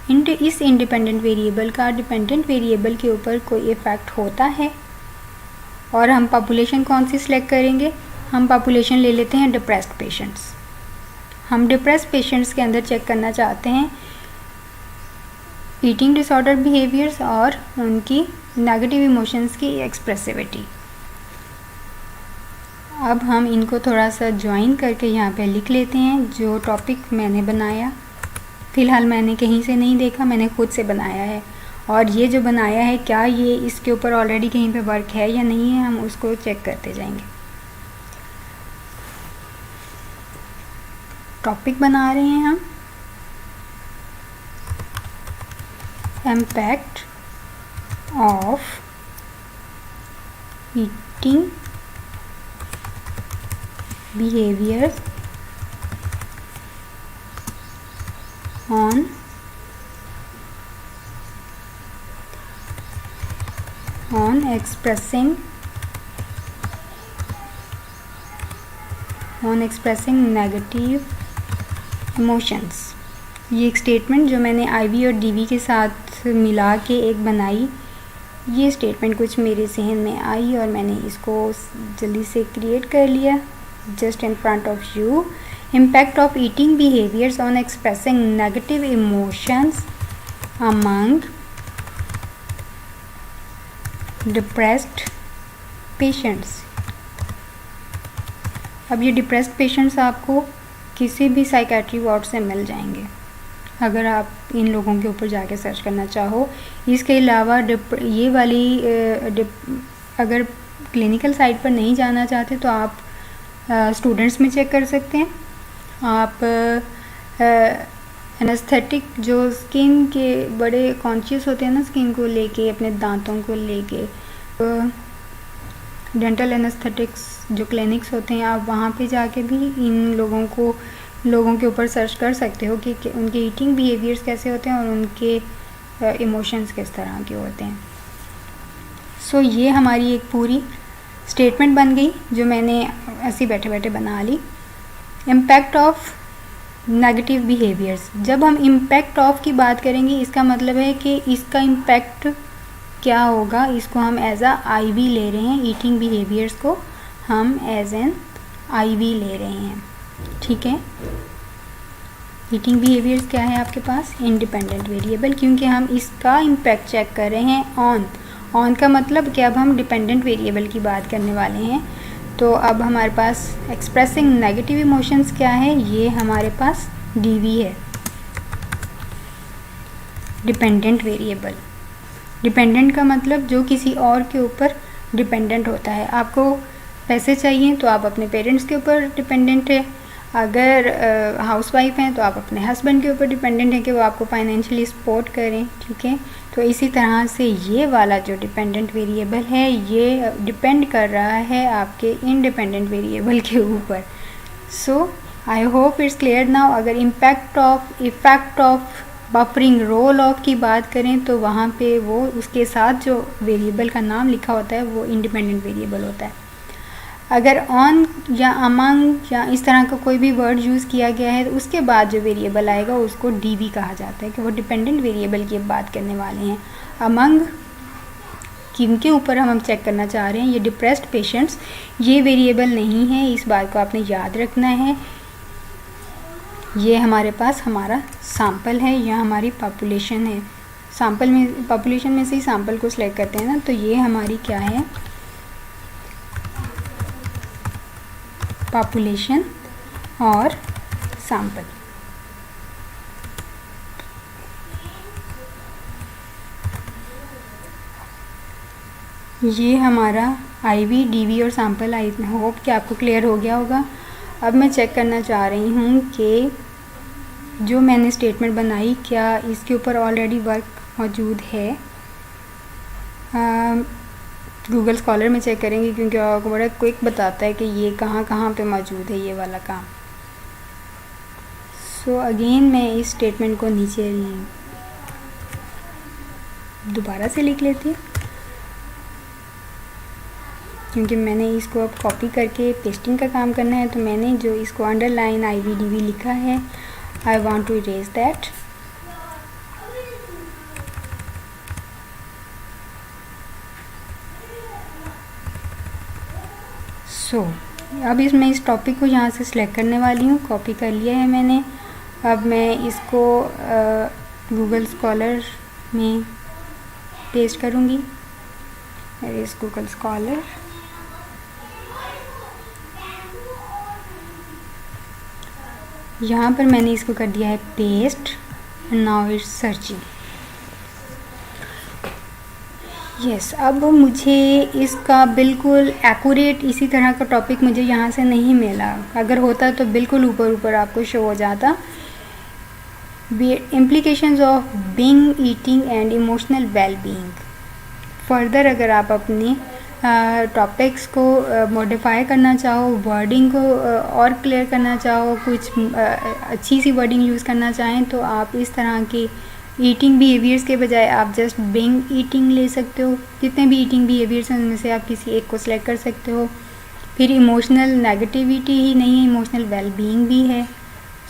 इस इंडिपेंडेंट वेरिएबल का डिपेंडेंट वेरिएबल के ऊपर कोई इफ़ेक्ट होता है। और हम पॉपुलेशन कौन सी सिलेक्ट करेंगे? हम पॉपुलेशन ले लेते हैं डिप्रेस्ड पेशेंट्स। हम डिप्रेस्ड पेशेंट्स के अंदर चेक करना चाहते हैं ईटिंग डिसऑर्डर बिहेवियर्स और उनकी नेगेटिव इमोशंस की एक्सप्रेसिविटी। अब हम इनको थोड़ा सा ज्वाइन करके यहाँ पे लिख लेते हैं जो टॉपिक मैंने बनाया। फ़िलहाल मैंने कहीं से नहीं देखा, मैंने खुद से बनाया है, और ये जो बनाया है क्या ये इसके ऊपर ऑलरेडी कहीं पे वर्क है या नहीं है, हम उसको चेक करते जाएंगे। टॉपिक बना रहे हैं हम impact of eating behaviours on expressing negative emotions. ये एक स्टेटमेंट जो मैंने IB और DV के साथ मिला के एक बनाई, ये स्टेटमेंट कुछ मेरे जहन में आई और मैंने इसको जल्दी से क्रिएट कर लिया just in front of you. Impact of eating behaviours on expressing negative emotions among depressed patients. अब ये डिप्रेस्ड पेशेंट्स आपको किसी भी साइकेट्री वार्ड से मिल जाएंगे अगर आप इन लोगों के ऊपर जाके सर्च करना चाहो। इसके अलावा ये वाली अगर क्लिनिकल साइट पर नहीं जाना चाहते तो आप स्टूडेंट्स में चेक कर सकते हैं। आप एनेस्थेटिक जो स्किन के बड़े कॉन्शियस होते हैं ना, स्किन को लेके, अपने दांतों को लेके, डेंटल एनेस्थेटिक्स जो क्लिनिक्स होते हैं, आप वहाँ पे जाके भी इन लोगों के ऊपर सर्च कर सकते हो कि उनके ईटिंग बिहेवियर्स कैसे होते हैं और उनके इमोशंस किस तरह के होते हैं। सो ये हमारी एक पूरी स्टेटमेंट बन गई जो मैंने ऐसे बैठे बैठे बना ली। Impact of negative behaviours. जब हम इम्पैक्ट ऑफ की बात करेंगे इसका मतलब है कि इसका इम्पैक्ट क्या होगा, इसको हम एज अ IB ले रहे हैं। ईटिंग बिहेवियर्स को हम एज एन IB ले रहे हैं, ठीक है। ईटिंग बिहेवियर्स क्या है आपके पास? इंडिपेंडेंट वेरिएबल, क्योंकि हम इसका इम्पैक्ट चेक कर रहे हैं ऑन का मतलब कि अब हम डिपेंडेंट वेरिएबल की बात करने वाले हैं। तो अब हमारे पास एक्सप्रेसिंग नेगेटिव इमोशंस क्या है, ये हमारे पास DV है, डिपेंडेंट वेरिएबल। डिपेंडेंट का मतलब जो किसी और के ऊपर डिपेंडेंट होता है। आपको पैसे चाहिए तो आप अपने पेरेंट्स के ऊपर डिपेंडेंट है, अगर हाउसवाइफ हैं तो आप अपने हस्बैंड के ऊपर डिपेंडेंट हैं कि वो आपको फाइनेंशियली सपोर्ट करें, ठीक है। तो इसी तरह से ये वाला जो डिपेंडेंट वेरिएबल है ये डिपेंड कर रहा है आपके इंडिपेंडेंट वेरिएबल के ऊपर। So I hope it's clear now. अगर effect of buffering, role of की बात करें तो वहाँ पे वो उसके साथ जो वेरिएबल का नाम लिखा होता है वो इंडिपेंडेंट वेरिएबल होता है। अगर ऑन या अमंग या इस तरह का कोई भी वर्ड यूज़ किया गया है तो उसके बाद जो वेरिएबल आएगा उसको DV कहा जाता है कि वो डिपेंडेंट वेरिएबल की बात करने वाले हैं। अमंग किनके ऊपर हम चेक करना चाह रहे हैं, ये डिप्रेस्ड पेशेंट्स, ये वेरिएबल नहीं है, इस बात को आपने याद रखना है। ये हमारे पास हमारा सैंपल है या हमारी पॉपुलेशन है। पॉपुलेशन में से ही सैंपल को सिलेक्ट करते हैं ना, तो ये हमारी क्या है, पॉपुलेशन और सैंपल। ये हमारा IB, DV और सैंपल। आई होप कि आपको क्लियर हो गया होगा। अब मैं चेक करना चाह रही हूँ कि जो मैंने स्टेटमेंट बनाई क्या इसके ऊपर ऑलरेडी वर्क मौजूद है। गूगल स्कॉलर में चेक करेंगे क्योंकि आपको बड़ा क्विक बताता है कि ये कहाँ कहाँ पे मौजूद है ये वाला काम। सो अगेन मैं इस स्टेटमेंट को नीचे दोबारा से लिख लेती हूँ, क्योंकि मैंने इसको अब कॉपी करके पेस्टिंग का काम करना है। तो मैंने जो इसको अंडरलाइन IVDV लिखा है, I want to erase that. So अब मैं इस टॉपिक को यहाँ से सिलेक्ट करने वाली हूँ। कॉपी कर लिया है मैंने। अब मैं इसको गूगल स्कॉलर में पेस्ट करूँगी। इस गूगल स्कॉलर, यहाँ पर मैंने इसको कर दिया है paste. Now it's searching. Yes, अब मुझे इसका बिल्कुल एक्यूरेट इसी तरह का टॉपिक मुझे यहाँ से नहीं मिला। अगर होता तो बिल्कुल ऊपर ऊपर आपको शो हो जाता। Implications of being, eating and emotional wellbeing. Further अगर आप अपनी टॉपिक्स को मॉडिफाई करना चाहो, वर्डिंग को और क्लियर करना चाहो, कुछ अच्छी सी वर्डिंग यूज़ करना चाहें, तो आप इस तरह की ईटिंग बिहेवियर्स के बजाय आप जस्ट बीइंग ईटिंग ले सकते हो। जितने भी ईटिंग बिहेवियर्स हैं उनमें से आप किसी एक को सिलेक्ट कर सकते हो। फिर इमोशनल नेगेटिविटी ही नहीं है, इमोशनल वेलबीइंग भी है।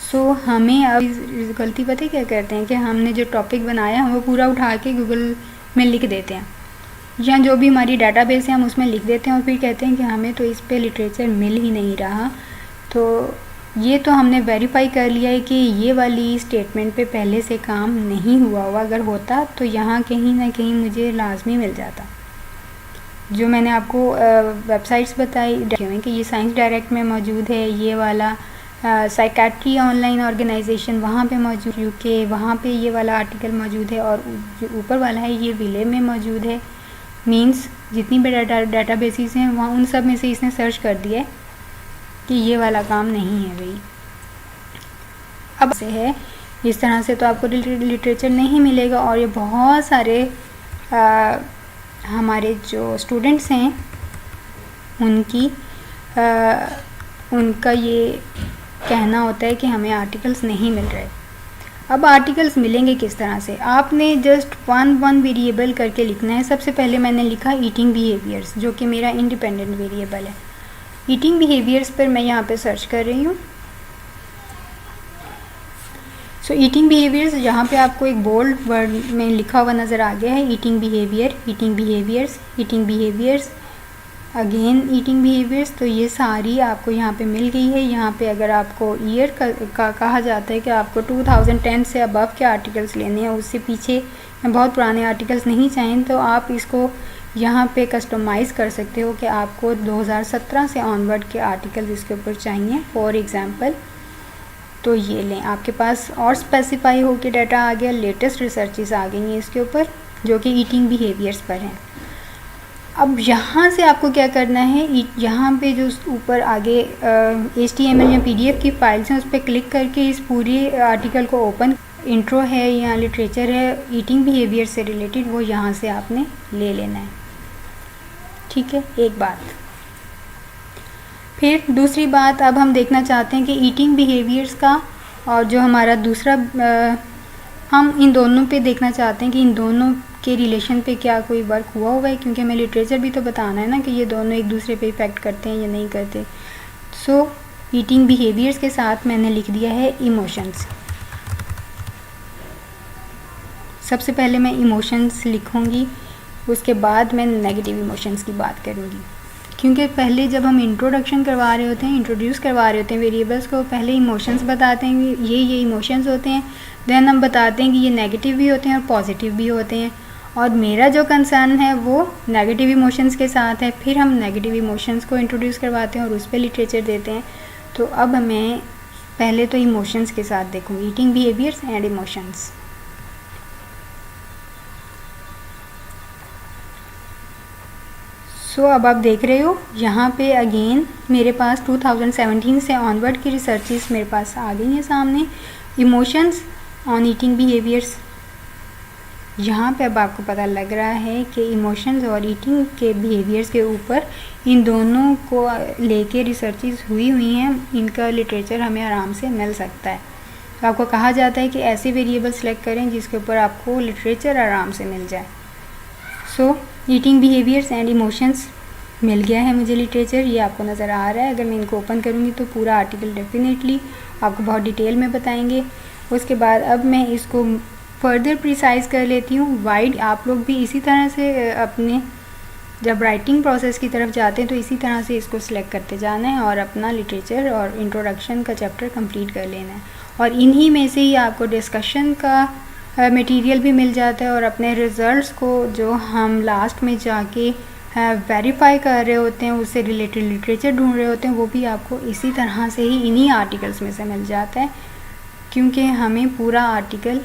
सो हमें अब गलती पता है क्या करते हैं कि हमने जो टॉपिक बनाया है वो पूरा उठा के गूगल में लिख देते हैं, या जो भी हमारी डाटाबेस है हम उसमें लिख देते हैं और फिर कहते हैं कि हमें तो इस पे लिटरेचर मिल ही नहीं रहा। तो ये तो हमने वेरीफाई कर लिया है कि ये वाली स्टेटमेंट पे पहले से काम नहीं हुआ हुआ। अगर होता तो यहाँ कहीं ना कहीं मुझे लाजमी मिल जाता। जो मैंने आपको वेबसाइट्स बताई कि ये साइंस डायरेक्ट में मौजूद है, ये वाला साइकेट्री ऑनलाइन ऑर्गेनाइजेशन वहाँ पे मौजूद, UK वहाँ पे ये वाला आर्टिकल मौजूद है, और जो ऊपर वाला है ये विले में मौजूद है। मींस जितनी भी डाटाबेसिस हैं वहाँ उन सब में से इसने सर्च कर दिया है कि ये वाला काम नहीं है भाई। अब से है इस तरह से तो आपको लिटरेचर नहीं मिलेगा। और ये बहुत सारे हमारे जो स्टूडेंट्स हैं उनका ये कहना होता है कि हमें आर्टिकल्स नहीं मिल रहे। अब आर्टिकल्स मिलेंगे किस तरह से? आपने जस्ट वन वेरिएबल करके लिखना है। सबसे पहले मैंने लिखा ईटिंग बिहेवियर्स, जो कि मेरा इंडिपेंडेंट वेरिएबल है। ईटिंग बिहेवियर्स पर मैं यहाँ पे सर्च कर रही हूँ। सो ईटिंग बिहेवियर्स, यहाँ पे आपको एक बोल्ड वर्ड में लिखा हुआ नज़र आ गया है, eating behaviour, eating behaviours, eating behaviours, again eating behaviours. तो ये सारी आपको यहाँ पे मिल गई है। यहाँ पे अगर आपको ईयर का कहा जाता है कि आपको 2010 से अबव के आर्टिकल्स लेने हैं, उससे पीछे बहुत पुराने आर्टिकल्स नहीं चाहिए, तो आप इसको यहाँ पे कस्टमाइज़ कर सकते हो कि आपको 2017 से ऑनवर्ड के आर्टिकल्स इसके ऊपर चाहिए फॉर एग्ज़ाम्पल। तो ये लें, आपके पास और स्पेसिफाई हो के डाटा आ गया, लेटेस्ट रिसर्चेस आ गई हैं इसके ऊपर जो कि ईटिंग बिहेवियर्स पर हैं। अब यहाँ से आपको क्या करना है, यहाँ पे जो ऊपर आगे HTML या PDF की फाइल्स हैं उस पर क्लिक करके इस पूरे आर्टिकल को ओपन, इंट्रो है या लिटरेचर है ईटिंग बिहेवियर से रिलेटेड, वो यहाँ से आपने ले लेना है। ठीक है, एक बात। फिर दूसरी बात, अब हम देखना चाहते हैं कि ईटिंग बिहेवियर्स का और जो हमारा दूसरा हम इन दोनों पे देखना चाहते हैं कि इन दोनों के रिलेशन पे क्या कोई वर्क हुआ है, क्योंकि हमें लिटरेचर भी तो बताना है ना कि ये दोनों एक दूसरे पे इफ़ेक्ट करते हैं या नहीं करते। सो ईटिंग बिहेवियर्स के साथ मैंने लिख दिया है इमोशंस। सबसे पहले मैं इमोशंस लिखूँगी, उसके बाद मैं नेगेटिव इमोशंस की बात करूँगी, क्योंकि पहले जब हम इंट्रोडक्शन करवा रहे होते हैं, इंट्रोड्यूस करवा रहे होते हैं वेरिएबल्स को, पहले इमोशंस बताते हैं कि ये इमोशंस होते हैं, देन हम बताते हैं कि ये नेगेटिव भी होते हैं और पॉजिटिव भी होते हैं। और मेरा जो कंसर्न है वो नेगेटिव इमोशंस के साथ है। फिर हम नेगेटिव इमोशंस को इंट्रोड्यूस करवाते हैं और उस पर लिटरेचर देते हैं। तो अब मैं पहले तो इमोशंस के साथ देखूँगी, ईटिंग बिहेवियर्स एंड इमोशंस। सो अब आप देख रहे हो यहाँ पे अगेन मेरे पास 2017 से ऑनवर्ड की रिसर्चेस मेरे पास आ गई हैं सामने। इमोशंस ऑन ईटिंग बिहेवियर्स, यहाँ पे अब आपको पता लग रहा है कि इमोशंस और ईटिंग के बिहेवियर्स के ऊपर इन दोनों को लेके रिसर्चेस हुई हैं, इनका लिटरेचर हमें आराम से मिल सकता है। तो आपको कहा जाता है कि ऐसे वेरिएबल सेलेक्ट करें जिसके ऊपर आपको लिटरेचर आराम से मिल जाए। सो ईटिंग बिहेवियर्स एंड इमोशंस मिल गया है मुझे लिटरेचर, ये आपको नज़र आ रहा है। अगर मैं इनको ओपन करूँगी तो पूरा आर्टिकल डेफिनेटली आपको बहुत डिटेल में बताएंगे। उसके बाद अब मैं इसको फर्दर प्रिसाइज़ कर लेती हूँ। वाइड आप लोग भी इसी तरह से अपने जब राइटिंग प्रोसेस की तरफ जाते हैं तो इसी तरह से इसको सिलेक्ट करते जाना है और अपना लिटरेचर और इंट्रोडक्शन का चैप्टर कंप्लीट कर लेना है। और इन्हीं में से ही आपको डिस्कशन का मटेरियल भी मिल जाता है और अपने रिज़ल्ट्स को जो हम लास्ट में जाके वेरीफाई कर रहे होते हैं, उससे रिलेटेड लिटरेचर ढूंढ रहे होते हैं, वो भी आपको इसी तरह से ही इन्हीं आर्टिकल्स में से मिल जाता है, क्योंकि हमें पूरा आर्टिकल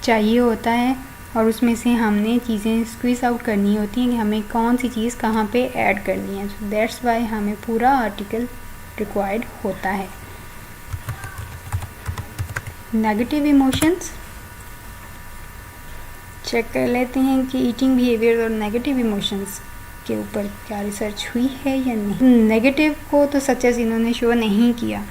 चाहिए होता है और उसमें से हमने चीज़ें स्क्वीज आउट करनी होती हैं कि हमें कौन सी चीज़ कहाँ पे ऐड करनी है। सो दैट्स वाई हमें पूरा आर्टिकल रिक्वायर्ड होता है। नेगेटिव इमोशंस चेक कर लेते हैं कि ईटिंग बिहेवियर और नेगेटिव इमोशंस के ऊपर क्या रिसर्च हुई है या नहीं। नेगेटिव को तो सचेस इन्होंने शो नहीं किया।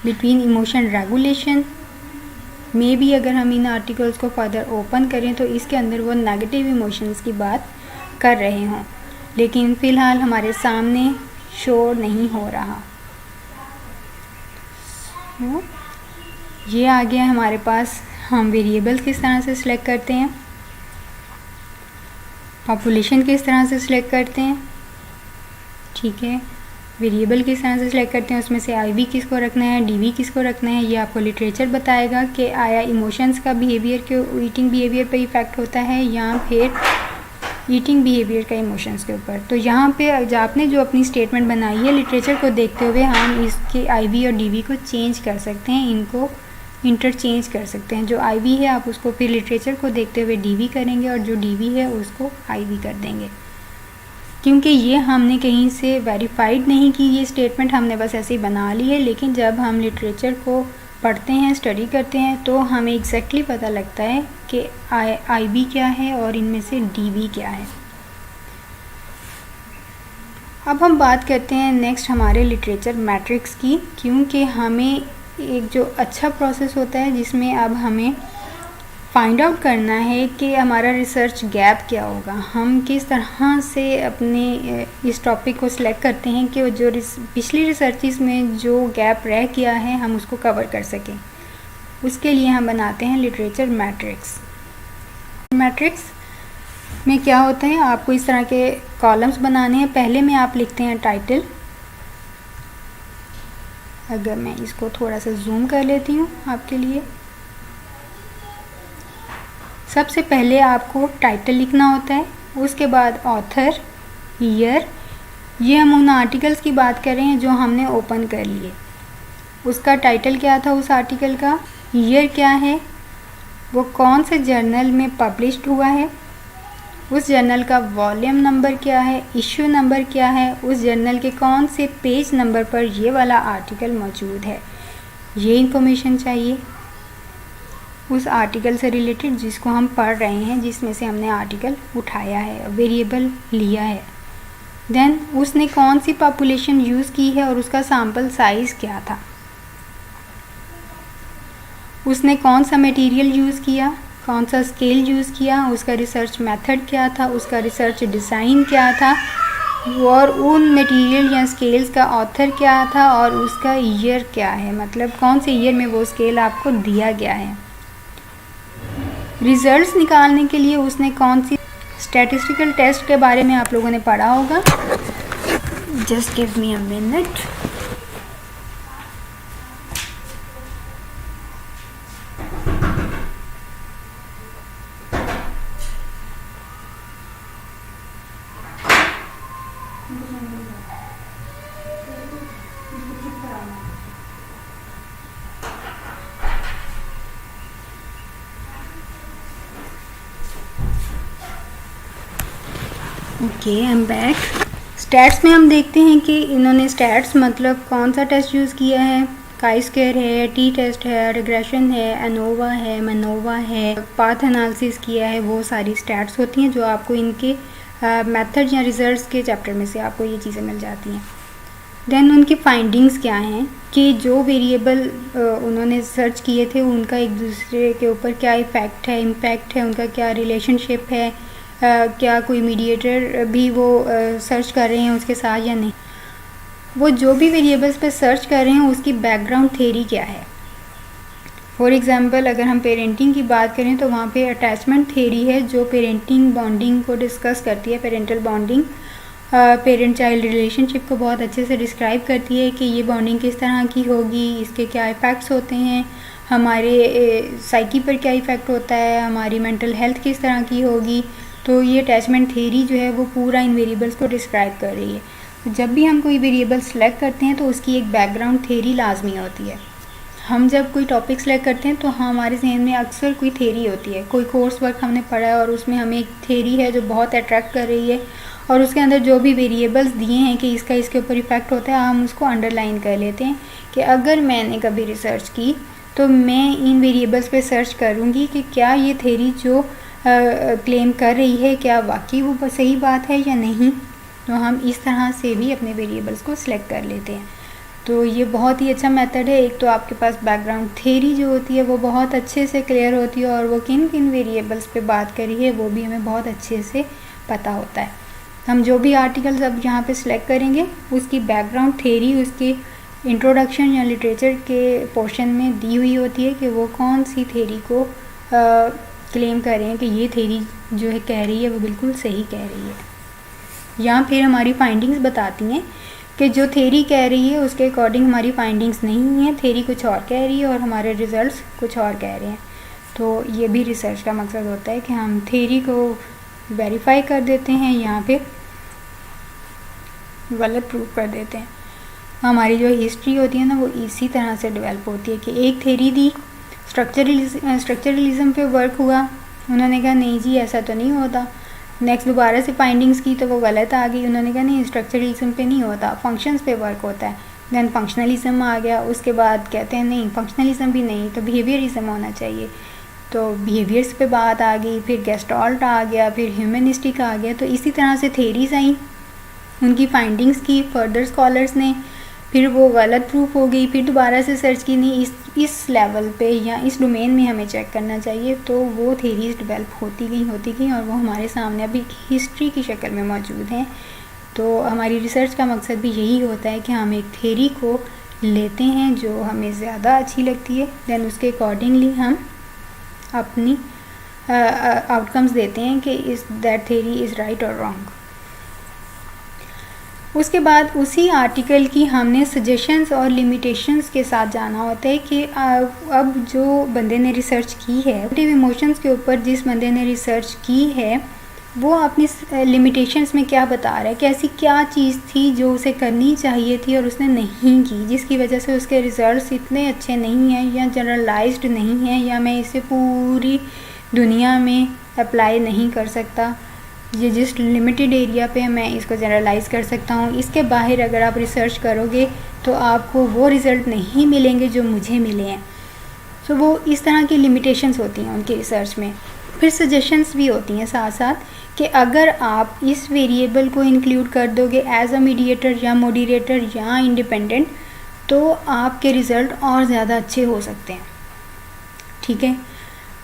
बिटवीन इमोशन रेगुलेशन में भी अगर हम इन आर्टिकल्स को फर्दर ओपन करें तो इसके अंदर वो नेगेटिव इमोशंस की बात कर रहे हों, लेकिन फ़िलहाल हमारे सामने शो नहीं हो रहा। ये आ गया हमारे पास। हम वेरिएबल्स किस तरह से सिलेक्ट करते हैं, पॉपुलेशन किस तरह से सिलेक्ट करते हैं, ठीक है, वेरिएबल किस तरह से सिलेक्ट करते हैं, उसमें से आईवी किसको रखना है, डीवी किसको रखना है, ये आपको लिटरेचर बताएगा कि आया इमोशंस का बिहेवियर के ईटिंग बिहेवियर पे इफ़ेक्ट होता है या फिर ईटिंग बिहेवियर का इमोशंस के ऊपर। तो यहाँ पे आपने जो अपनी स्टेटमेंट बनाई है लिटरेचर को देखते हुए हम इसके आईवी और डीवी को चेंज कर सकते हैं, इनको इंटरचेंज कर सकते हैं। जो आईवी है आप उसको फिर लिटरेचर को देखते हुए डीवी करेंगे और जो डीवी है उसको आईवी कर देंगे, क्योंकि ये हमने कहीं से वेरीफाइड नहीं की, ये स्टेटमेंट हमने बस ऐसे ही बना ली है। लेकिन जब हम लिटरेचर को पढ़ते हैं, स्टडी करते हैं, तो हमें एग्जैक्टली पता लगता है कि आईवी क्या है और इनमें से डीवी क्या है। अब हम बात करते हैं नेक्स्ट हमारे लिटरेचर मैट्रिक्स की, क्योंकि हमें एक जो अच्छा प्रोसेस होता है जिसमें अब हमें फाइंड आउट करना है कि हमारा रिसर्च गैप क्या होगा। हम किस तरह से अपने इस टॉपिक को सिलेक्ट करते हैं कि जो पिछली रिसर्चेस में जो गैप रह गया है हम उसको कवर कर सकें। उसके लिए हम बनाते हैं लिटरेचर मैट्रिक्स। मैट्रिक्स में क्या होता है, आपको इस तरह के कॉलम्स बनाने हैं। पहले में आप लिखते हैं टाइटल। अगर मैं इसको थोड़ा सा जूम कर लेती हूँ आपके लिए, सबसे पहले आपको टाइटल लिखना होता है, उसके बाद ऑथर, ईयर, ये हम उन आर्टिकल्स की बात कर रहे हैं जो हमने ओपन कर लिए। उसका टाइटल क्या था उस आर्टिकल का, ईयर क्या है, वो कौन से जर्नल में पब्लिश्ड हुआ है, उस जर्नल का वॉल्यूम नंबर क्या है, इश्यू नंबर क्या है, उस जर्नल के कौन से पेज नंबर पर ये वाला आर्टिकल मौजूद है, ये इन्फॉर्मेशन चाहिए उस आर्टिकल से रिलेटेड जिसको हम पढ़ रहे हैं, जिसमें से हमने आर्टिकल उठाया है, वेरिएबल लिया है। देन उसने कौन सी पॉपुलेशन यूज़ की है और उसका सैम्पल साइज़ क्या था, उसने कौन सा मटेरियल यूज़ किया, कौन सा स्केल यूज़ किया, उसका रिसर्च मेथड क्या था, उसका रिसर्च डिज़ाइन क्या था, और उन मटेरियल या स्केल्स का ऑथर क्या था और उसका ईयर क्या है, मतलब कौन से ईयर में वो स्केल आपको दिया गया है। रिजल्ट्स निकालने के लिए उसने कौन सी स्टैटिस्टिकल टेस्ट के बारे में आप लोगों ने पढ़ा होगा। Just give me a minute. Okay, I am back. Stats में हम देखते हैं कि इन्होंने स्टैट्स मतलब कौन सा टेस्ट यूज़ किया है, काई स्क्वायर है, टी टेस्ट है, रिग्रेशन है, एनोवा है, मनोवा है, पाथ एनालिसिस किया है। वो सारी स्टैट्स होती हैं जो आपको इनके मेथड या रिजल्ट्स के चैप्टर में से आपको ये चीज़ें मिल जाती हैं। देन उनकी फाइंडिंग्स क्या हैं कि जो वेरिएबल उन्होंने सर्च किए थे उनका एक दूसरे के ऊपर क्या इम्पैक्ट है, उनका क्या रिलेशनशिप है, क्या कोई मीडिएटर भी वो सर्च कर रहे हैं उसके साथ या नहीं, वो जो भी वेरिएबल्स पे सर्च कर रहे हैं उसकी बैकग्राउंड थ्योरी क्या है। फॉर एग्ज़ाम्पल अगर हम पेरेंटिंग की बात करें तो वहाँ पे अटैचमेंट थ्योरी है जो पेरेंटिंग बॉन्डिंग को डिस्कस करती है, parental bonding, parent child relationship को बहुत अच्छे से डिस्क्राइब करती है कि ये बॉन्डिंग किस तरह की होगी, इसके क्या इफ़ेक्ट्स होते हैं, हमारे साइकी पर क्या इफ़ेक्ट होता है, हमारी मेंटल हेल्थ किस तरह की होगी। तो ये अटैचमेंट थ्योरी जो है वो पूरा इन वेरिएबल्स को डिस्क्राइब कर रही है। जब भी हम कोई वेरिएबल सेलेक्ट करते हैं तो उसकी एक बैकग्राउंड थ्योरी लाजमी होती है। हम जब कोई टॉपिक सेलेक्ट करते हैं तो हमारे जहन में अक्सर कोई थ्योरी होती है, कोई कोर्स वर्क हमने पढ़ा है और उसमें हमें एक थ्योरी है जो बहुत अट्रैक्ट कर रही है और उसके अंदर जो भी वेरिएबल्स दिए हैं कि इसका इसके ऊपर इफ़ेक्ट होता है, हम उसको अंडरलाइन कर लेते हैं कि अगर मैंने कभी रिसर्च की तो मैं इन वेरिएबल्स पे सर्च करूँगी कि क्या ये थ्योरी जो क्लेम कर रही है क्या वाकई वो सही बात है या नहीं। तो हम इस तरह से भी अपने वेरिएबल्स को सिलेक्ट कर लेते हैं। तो ये बहुत ही अच्छा मेथड है। एक तो आपके पास बैकग्राउंड थ्योरी जो होती है वो बहुत अच्छे से क्लियर होती है और वो किन किन वेरिएबल्स पे बात करी है वो भी हमें बहुत अच्छे से पता होता है। हम जो भी आर्टिकल्स अब यहाँ पे सिलेक्ट करेंगे उसकी बैकग्राउंड थ्योरी उसकी इंट्रोडक्शन या लिटरेचर के पोर्शन में दी हुई होती है कि वो कौन सी थ्योरी को क्लेम कर रहे हैं कि ये थ्योरी जो है कह रही है वो बिल्कुल सही कह रही है। या फिर हमारी फाइंडिंग्स बताती हैं कि जो थ्योरी कह रही है उसके अकॉर्डिंग हमारी फाइंडिंग्स नहीं है, थ्योरी कुछ और कह रही है और हमारे रिजल्ट्स कुछ और कह रहे हैं। तो ये भी रिसर्च का मकसद होता है कि हम थ्योरी को वेरीफाई कर देते हैं या फिर गलत प्रूव कर देते हैं। हमारी जो हिस्ट्री होती है ना वो इसी तरह से डेवलप होती है कि एक थ्योरी दी, स्ट्रक्चरलिज्म पे वर्क हुआ, उन्होंने कहा नहीं जी ऐसा तो नहीं होता, नेक्स्ट दोबारा से फाइंडिंग्स की तो वो गलत आ गई, उन्होंने कहा नहीं स्ट्रक्चरलिज्म पे नहीं होता, फंक्शंस पे वर्क होता है। देन फंक्शनलिज्म आ गया, उसके बाद कहते हैं नहीं फंक्शनलिज्म भी नहीं तो बिहेवियरिज्म होना चाहिए, तो बिहेवियर्स पे बात आ गई, फिर गेस्टॉल्ट आ गया, फिर ह्यूमनिस्टिक आ गया। तो इसी तरह से थेरीज आई, उनकी फाइंडिंग्स की फर्दर स्कॉलर्स ने, फिर वो गलत प्रूफ हो गई, फिर दोबारा से सर्च की नहीं इस लेवल पे या इस डोमेन में हमें चेक करना चाहिए। तो वो थेरीज डेवलप होती गई और वो हमारे सामने अभी हिस्ट्री की शक्ल में मौजूद हैं। तो हमारी रिसर्च का मकसद भी यही होता है कि हम एक थेरी को लेते हैं जो हमें ज़्यादा अच्छी लगती है, देन उसके अकॉर्डिंगली हम अपनी आउटकम्स देते हैं कि इस दैट थेरी इज़ राइट और रॉन्ग। उसके बाद उसी आर्टिकल की हमने सजेशंस और लिमिटेशंस के साथ जाना होता है कि अब जो बंदे ने रिसर्च की है नेगेटिव इमोशंस के ऊपर, जिस बंदे ने रिसर्च की है वो अपनी लिमिटेशंस में क्या बता रहा है कि ऐसी क्या चीज़ थी जो उसे करनी चाहिए थी और उसने नहीं की, जिसकी वजह से उसके रिजल्ट्स इतने अच्छे नहीं हैं या जनरलाइज्ड नहीं हैं या मैं इसे पूरी दुनिया में अप्लाई नहीं कर सकता, ये जिस लिमिटेड एरिया पे मैं इसको जनरलाइज कर सकता हूँ, इसके बाहर अगर आप रिसर्च करोगे तो आपको वो रिज़ल्ट नहीं मिलेंगे जो मुझे मिले हैं। तो वो इस तरह की लिमिटेशंस होती हैं उनकी रिसर्च में। फिर सजेशंस भी होती हैं साथ साथ कि अगर आप इस वेरिएबल को इंक्लूड कर दोगे एज अ मीडिएटर या मॉडरेटर या इंडिपेंडेंट तो आपके रिज़ल्ट और ज़्यादा अच्छे हो सकते हैं। ठीक है,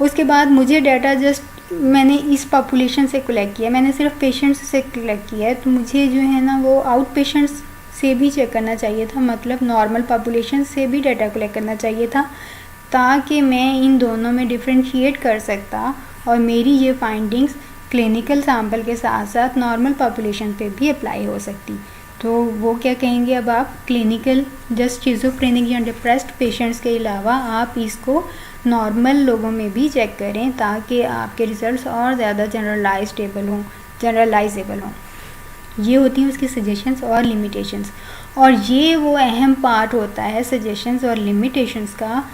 उसके बाद मुझे डाटा जस्ट मैंने इस पॉपुलेशन से कलेक्ट किया, मैंने सिर्फ पेशेंट्स से कलेक्ट किया है, तो मुझे जो है ना वो आउट पेशेंट्स से भी चेक करना चाहिए था, मतलब नॉर्मल पॉपुलेशन से भी डाटा कलेक्ट करना चाहिए था ताकि मैं इन दोनों में डिफ्रेंशिएट कर सकता और मेरी ये फाइंडिंग्स क्लिनिकल सैम्पल के साथ साथ नॉर्मल पॉपुलेशन पे भी अप्लाई हो सकती। तो वो क्या कहेंगे अब आप क्लिनिकल जस्ट शिज़ोफ्रेनिक या डिप्रेस्ड पेशेंट्स के अलावा आप इसको नॉर्मल लोगों में भी चेक करें ताकि आपके रिजल्ट्स और ज़्यादा जनरलाइजेबल हों। ये होती हैं उसकी सजेशंस और लिमिटेशंस, और ये वो अहम पार्ट होता है सजेशंस और लिमिटेशंस का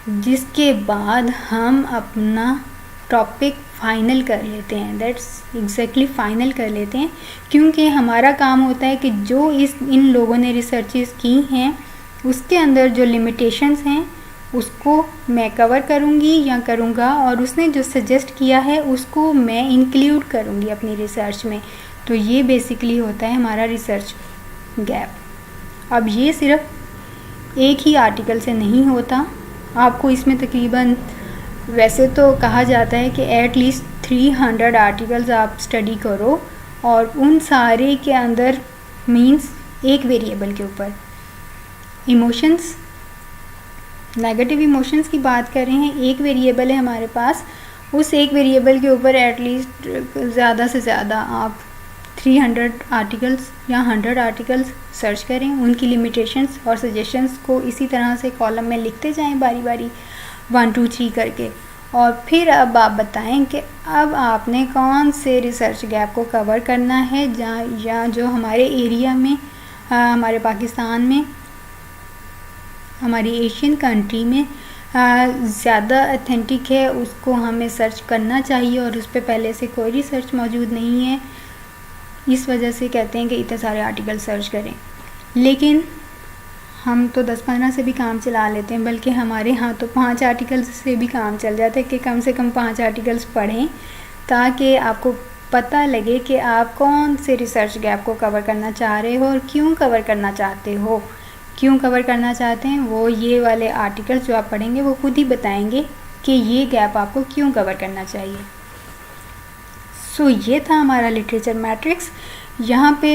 जिसके बाद हम अपना टॉपिक फाइनल कर लेते हैं। दैट्स एग्जैक्टली फाइनल कर लेते हैं, क्योंकि हमारा काम होता है कि जो इन लोगों ने रिसर्चेस की हैं उसके अंदर जो लिमिटेशंस हैं उसको मैं कवर करूँगी या करूँगा, और उसने जो सजेस्ट किया है उसको मैं इंक्लूड करूँगी अपनी रिसर्च में। तो ये बेसिकली होता है हमारा रिसर्च गैप। अब ये सिर्फ एक ही आर्टिकल से नहीं होता, आपको इसमें तकरीबन, वैसे तो कहा जाता है कि एटलीस्ट 300 आर्टिकल्स आप स्टडी करो और उन सारे के अंदर मीन्स एक वेरिएबल के ऊपर। इमोशंस, नेगेटिव इमोशंस की बात कर रहे हैं, एक वेरिएबल है हमारे पास, उस एक वेरिएबल के ऊपर एटलीस्ट ज़्यादा से ज़्यादा आप 300 आर्टिकल्स या 100 आर्टिकल्स सर्च करें। उनकी लिमिटेशंस और सजेशंस को इसी तरह से कॉलम में लिखते जाएं बारी बारी 1 2 3 करके, और फिर अब आप बताएं कि अब आपने कौन से रिसर्च गैप को कवर करना है या जो हमारे एरिया में, हमारे पाकिस्तान में, हमारी एशियन कंट्री में ज़्यादा अथेंटिक है, उसको हमें सर्च करना चाहिए और उस पर पहले से कोई रिसर्च मौजूद नहीं है। इस वजह से कहते हैं कि इतने सारे आर्टिकल सर्च करें, लेकिन हम तो 10-15 से भी काम चला लेते हैं, बल्कि हमारे यहाँ तो 5 आर्टिकल्स से भी काम चल जाता है कि कम से कम 5 आर्टिकल्स पढ़ें, ताकि आपको पता लगे कि आप कौन से रिसर्च गैप को कवर करना चाह रहे हो और क्यों कवर करना चाहते हो। क्यों कवर करना चाहते हैं वो ये वाले आर्टिकल्स जो आप पढ़ेंगे वो खुद ही बताएंगे कि ये गैप आपको क्यों कवर करना चाहिए। सो ये था हमारा लिटरेचर मैट्रिक्स। यहाँ पे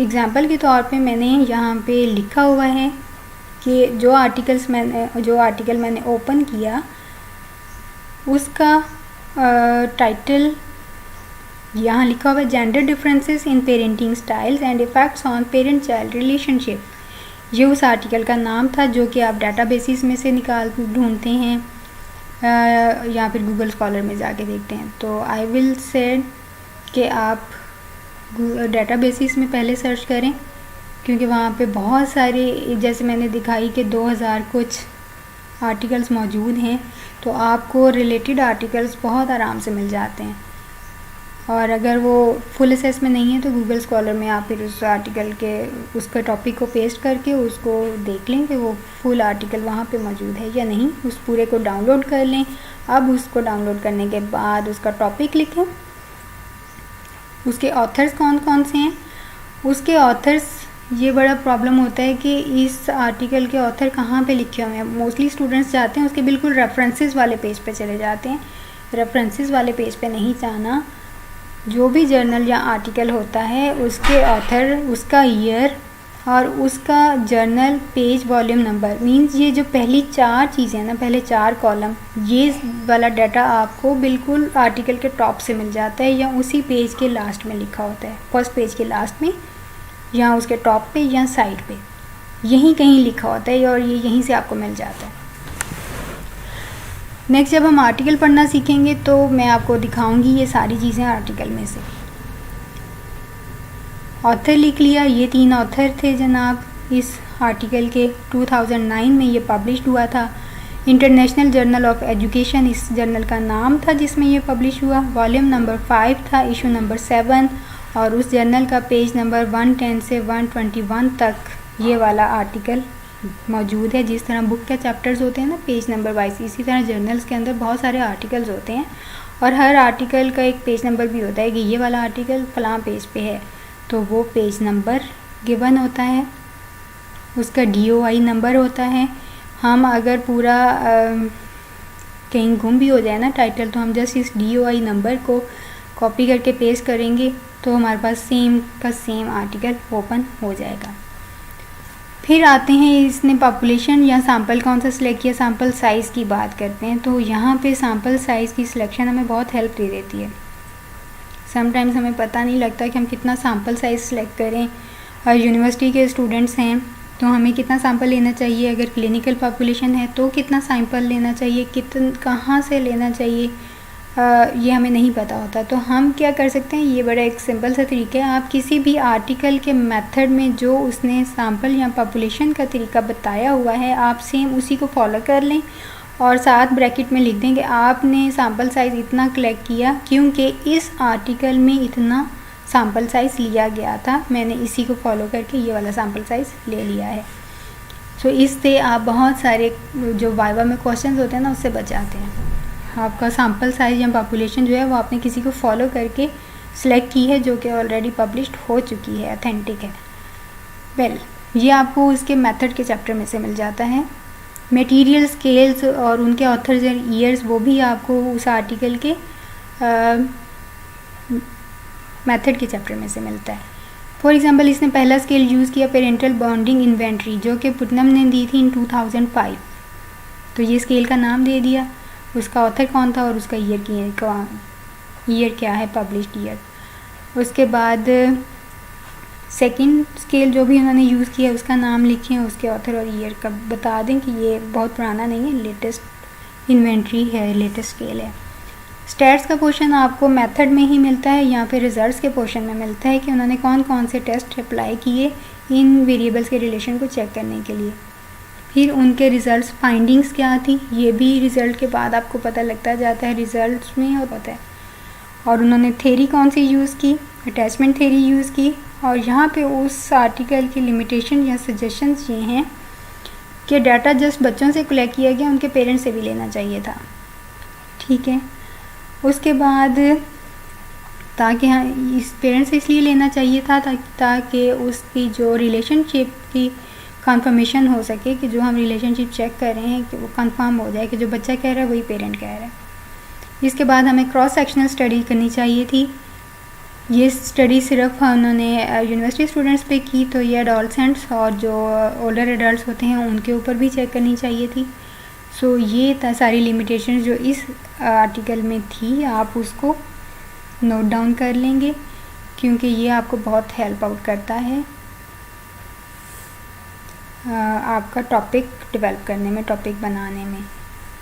एग्ज़ाम्पल के तौर पे मैंने यहाँ पे लिखा हुआ है कि जो आर्टिकल मैंने ओपन किया उसका टाइटल यहाँ लिखा हुआ है, gender differences in parenting styles and effects on parent child relationship. ये उस आर्टिकल का नाम था जो कि आप डाटाबेसिस में से ढूंढते हैं या फिर गूगल स्कॉलर में जाके देखते हैं। तो आई विल से कि आप डाटाबेसिस में पहले सर्च करें, क्योंकि वहाँ पे बहुत सारे, जैसे मैंने दिखाई कि 2000 कुछ आर्टिकल्स मौजूद हैं, तो आपको रिलेटेड आर्टिकल्स बहुत आराम से मिल जाते हैं। और अगर वो फुल असेस में नहीं है तो गूगल स्कॉलर में आप फिर उस आर्टिकल के उसका टॉपिक को पेस्ट करके उसको देख लें कि वो फुल आर्टिकल वहाँ पे मौजूद है या नहीं, उस पूरे को डाउनलोड कर लें। अब उसको डाउनलोड करने के बाद उसका टॉपिक लिखें, उसके ऑथर्स कौन कौन से हैं, उसके ऑथर्स, ये बड़ा प्रॉब्लम होता है कि इस आर्टिकल के ऑथर कहाँ पे लिखे हुए हैं। मोस्टली स्टूडेंट्स जाते हैं उसके बिल्कुल रेफरेंसेस वाले पेज पे चले जाते हैं। रेफरेंसेस वाले पेज पे नहीं जाना। जो भी जर्नल या आर्टिकल होता है उसके ऑथर, उसका ईयर और उसका journal page volume number, means ये जो पहली 4 चीज़ें हैं ना, पहले 4 कॉलम, ये वाला डाटा आपको बिल्कुल आर्टिकल के टॉप से मिल जाता है या उसी पेज के लास्ट में लिखा होता है, फर्स्ट पेज के लास्ट में या उसके टॉप पे या साइड पे, यहीं कहीं लिखा होता है और ये यहीं से आपको मिल जाता है। नेक्स्ट जब हम आर्टिकल पढ़ना सीखेंगे तो मैं आपको दिखाऊंगी ये सारी चीज़ें आर्टिकल में से। ऑथर लिख लिया, ये 3 ऑथर थे जनाब इस आर्टिकल के। 2009 में ये पब्लिश हुआ था। इंटरनेशनल जर्नल ऑफ एजुकेशन इस जर्नल का नाम था जिसमें ये पब्लिश हुआ। वॉल्यूम नंबर 5 था, इशू नंबर 7, और उस जर्नल का पेज नंबर 110 से 121 तक ये वाला आर्टिकल मौजूद है। जिस तरह बुक के चैप्टर्स होते हैं ना पेज नंबर वाइज, इसी तरह जर्नल्स के अंदर बहुत सारे आर्टिकल्स होते हैं और हर आर्टिकल का एक पेज नंबर भी होता है कि ये वाला आर्टिकल फ़लाँ पेज पे है, तो वो पेज नंबर गिवन होता है, उसका DOI नंबर होता है। हम अगर पूरा कहीं गुम भी हो जाए ना टाइटल, तो हम जस्ट इस DOI नंबर को कॉपी करके पेस्ट करेंगे तो हमारे पास सेम का सेम आर्टिकल ओपन हो जाएगा। फिर आते हैं, इसने पॉपुलेशन या सैम्पल कौन सा सिलेक्ट किया, सैम्पल साइज़ की बात करते हैं। तो यहाँ पे सैम्पल साइज़ की सिलेक्शन हमें बहुत हेल्प दे देती है। समटाइम्स हमें पता नहीं लगता कि हम कितना सैम्पल साइज़ सिलेक्ट करें। यूनिवर्सिटी के स्टूडेंट्स हैं तो हमें कितना सैम्पल लेना चाहिए, अगर क्लिनिकल पॉपुलेशन है तो कितना सैम्पल लेना चाहिए, कहाँ से लेना चाहिए, ये हमें नहीं पता होता। तो हम क्या कर सकते हैं, ये बड़ा एक सिंपल सा तरीका है। आप किसी भी आर्टिकल के मेथड में जो उसने सैम्पल या पॉपुलेशन का तरीका बताया हुआ है, आप सेम उसी को फॉलो कर लें और साथ ब्रैकेट में लिख दें कि आपने सैम्पल साइज़ इतना कलेक्ट किया क्योंकि इस आर्टिकल में इतना सैम्पल साइज़ लिया गया था, मैंने इसी को फॉलो करके ये वाला सैम्पल साइज़ ले लिया है। सो इससे आप बहुत सारे जो वाइवा में क्वेश्चंस होते हैं ना उससे बच जाते हैं। आपका सैम्पल साइज़ या पॉपुलेशन जो है वो आपने किसी को फॉलो करके सिलेक्ट की है जो कि ऑलरेडी पब्लिश्ड हो चुकी है, अथेंटिक है। वेल ये आपको उसके मेथड के चैप्टर में से मिल जाता है। मटेरियल स्केल्स और उनके ऑथर्स एंड ईयर्स वो भी आपको उस आर्टिकल के मेथड के चैप्टर में से मिलता है। फॉर एग्जांपल इसने पहला स्केल यूज़ किया पेरेंटल बॉन्डिंग इन्वेंट्री, जो कि पुटनम ने दी थी इन 2005। तो ये स्केल का नाम दे दिया, उसका ऑथर कौन था और उसका ईयर क्या है, पब्लिश्ड ईयर। उसके बाद सेकंड स्केल जो भी उन्होंने यूज़ किया उसका नाम लिखें, उसके ऑथर और ईयर का बता दें कि ये बहुत पुराना नहीं है, लेटेस्ट इन्वेंट्री है, लेटेस्ट स्केल है। स्टैट्स का पोर्शन आपको मेथड में ही मिलता है या फिर रिजल्ट्स के पोर्शन में मिलता है कि उन्होंने कौन कौन से टेस्ट अप्लाई किए इन वेरिएबल्स के रिलेशन को चेक करने के लिए। फिर उनके रिज़ल्ट्स फाइंडिंग्स क्या थी, ये भी रिज़ल्ट के बाद आपको पता लगता जाता है, रिज़ल्ट्स में होता है। और उन्होंने थेरी कौन सी यूज़ की, अटैचमेंट थेरी यूज़ की। और यहाँ पे उस आर्टिकल की लिमिटेशन या सजेशंस ये हैं कि डाटा जस्ट बच्चों से कलेक्ट किया गया, उनके पेरेंट्स से भी लेना चाहिए था। ठीक है, उसके बाद ताकि हाँ इस पेरेंट्स से इसलिए लेना चाहिए था ताकि उसकी जो रिलेशनशिप की कंफर्मेशन हो सके कि जो हम रिलेशनशिप चेक कर रहे हैं कि वो कंफर्म हो जाए कि जो बच्चा कह रहा है वही पेरेंट कह रहा है। इसके बाद हमें क्रॉस सेक्शनल स्टडी करनी चाहिए थी। ये स्टडी सिर्फ उन्होंने यूनिवर्सिटी स्टूडेंट्स पे की, तो ये एडोलसेंट्स और जो ओल्डर एडल्ट होते हैं उनके ऊपर भी चेक करनी चाहिए थी। सो ये सारी लिमिटेशन जो इस आर्टिकल में थी आप उसको नोट डाउन कर लेंगे, क्योंकि ये आपको बहुत हेल्प आउट करता है आपका टॉपिक डेवलप करने में, टॉपिक बनाने में।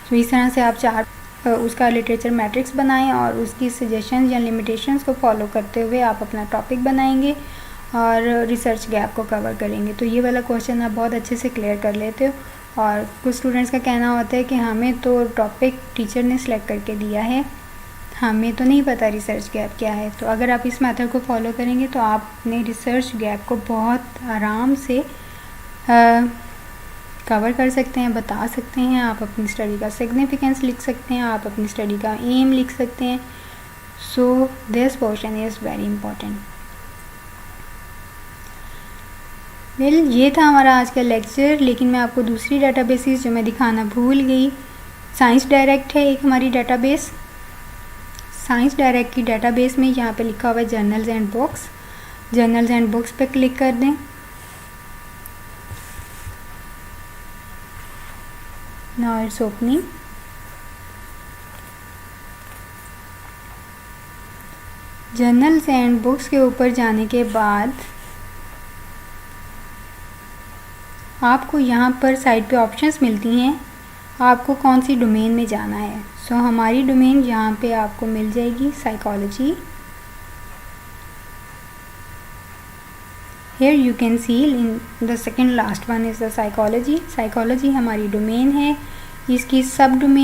तो इस तरह से आप उसका लिटरेचर मैट्रिक्स बनाएं और उसकी सजेशंस या लिमिटेशंस को फॉलो करते हुए आप अपना टॉपिक बनाएंगे और रिसर्च गैप को कवर करेंगे। तो ये वाला क्वेश्चन आप बहुत अच्छे से क्लियर कर लेते हो। और कुछ स्टूडेंट्स का कहना होता है कि हमें तो टॉपिक टीचर ने सिलेक्ट करके दिया है, हमें तो नहीं पता रिसर्च गैप क्या है। तो अगर आप इस मेथड को फॉलो करेंगे तो आप अपने रिसर्च गैप को बहुत आराम से कवर कर सकते हैं, बता सकते हैं। आप अपनी स्टडी का सिग्निफिकेंस लिख सकते हैं, आप अपनी स्टडी का एम लिख सकते हैं। So this portion is very important. Well ये था हमारा आज का लेक्चर, लेकिन मैं आपको दूसरी डेटाबेसेस जो मैं दिखाना भूल गई, साइंस डायरेक्ट है एक हमारी डेटाबेस। साइंस डायरेक्ट की डेटाबेस में यहाँ पे लिखा हुआ है journals and books. Journals and books पे क्लिक कर दें। Now it's opening. Journals and books के ऊपर जाने के बाद आपको यहाँ पर साइड पे ऑप्शंस मिलती हैं, आपको कौन सी डोमेन में जाना है। सो हमारी डोमेन यहाँ पे आपको मिल जाएगी psychology. Here you can see in the second last one is the psychology। Psychology हमारी डोमेन है, इसकी सब डोमेन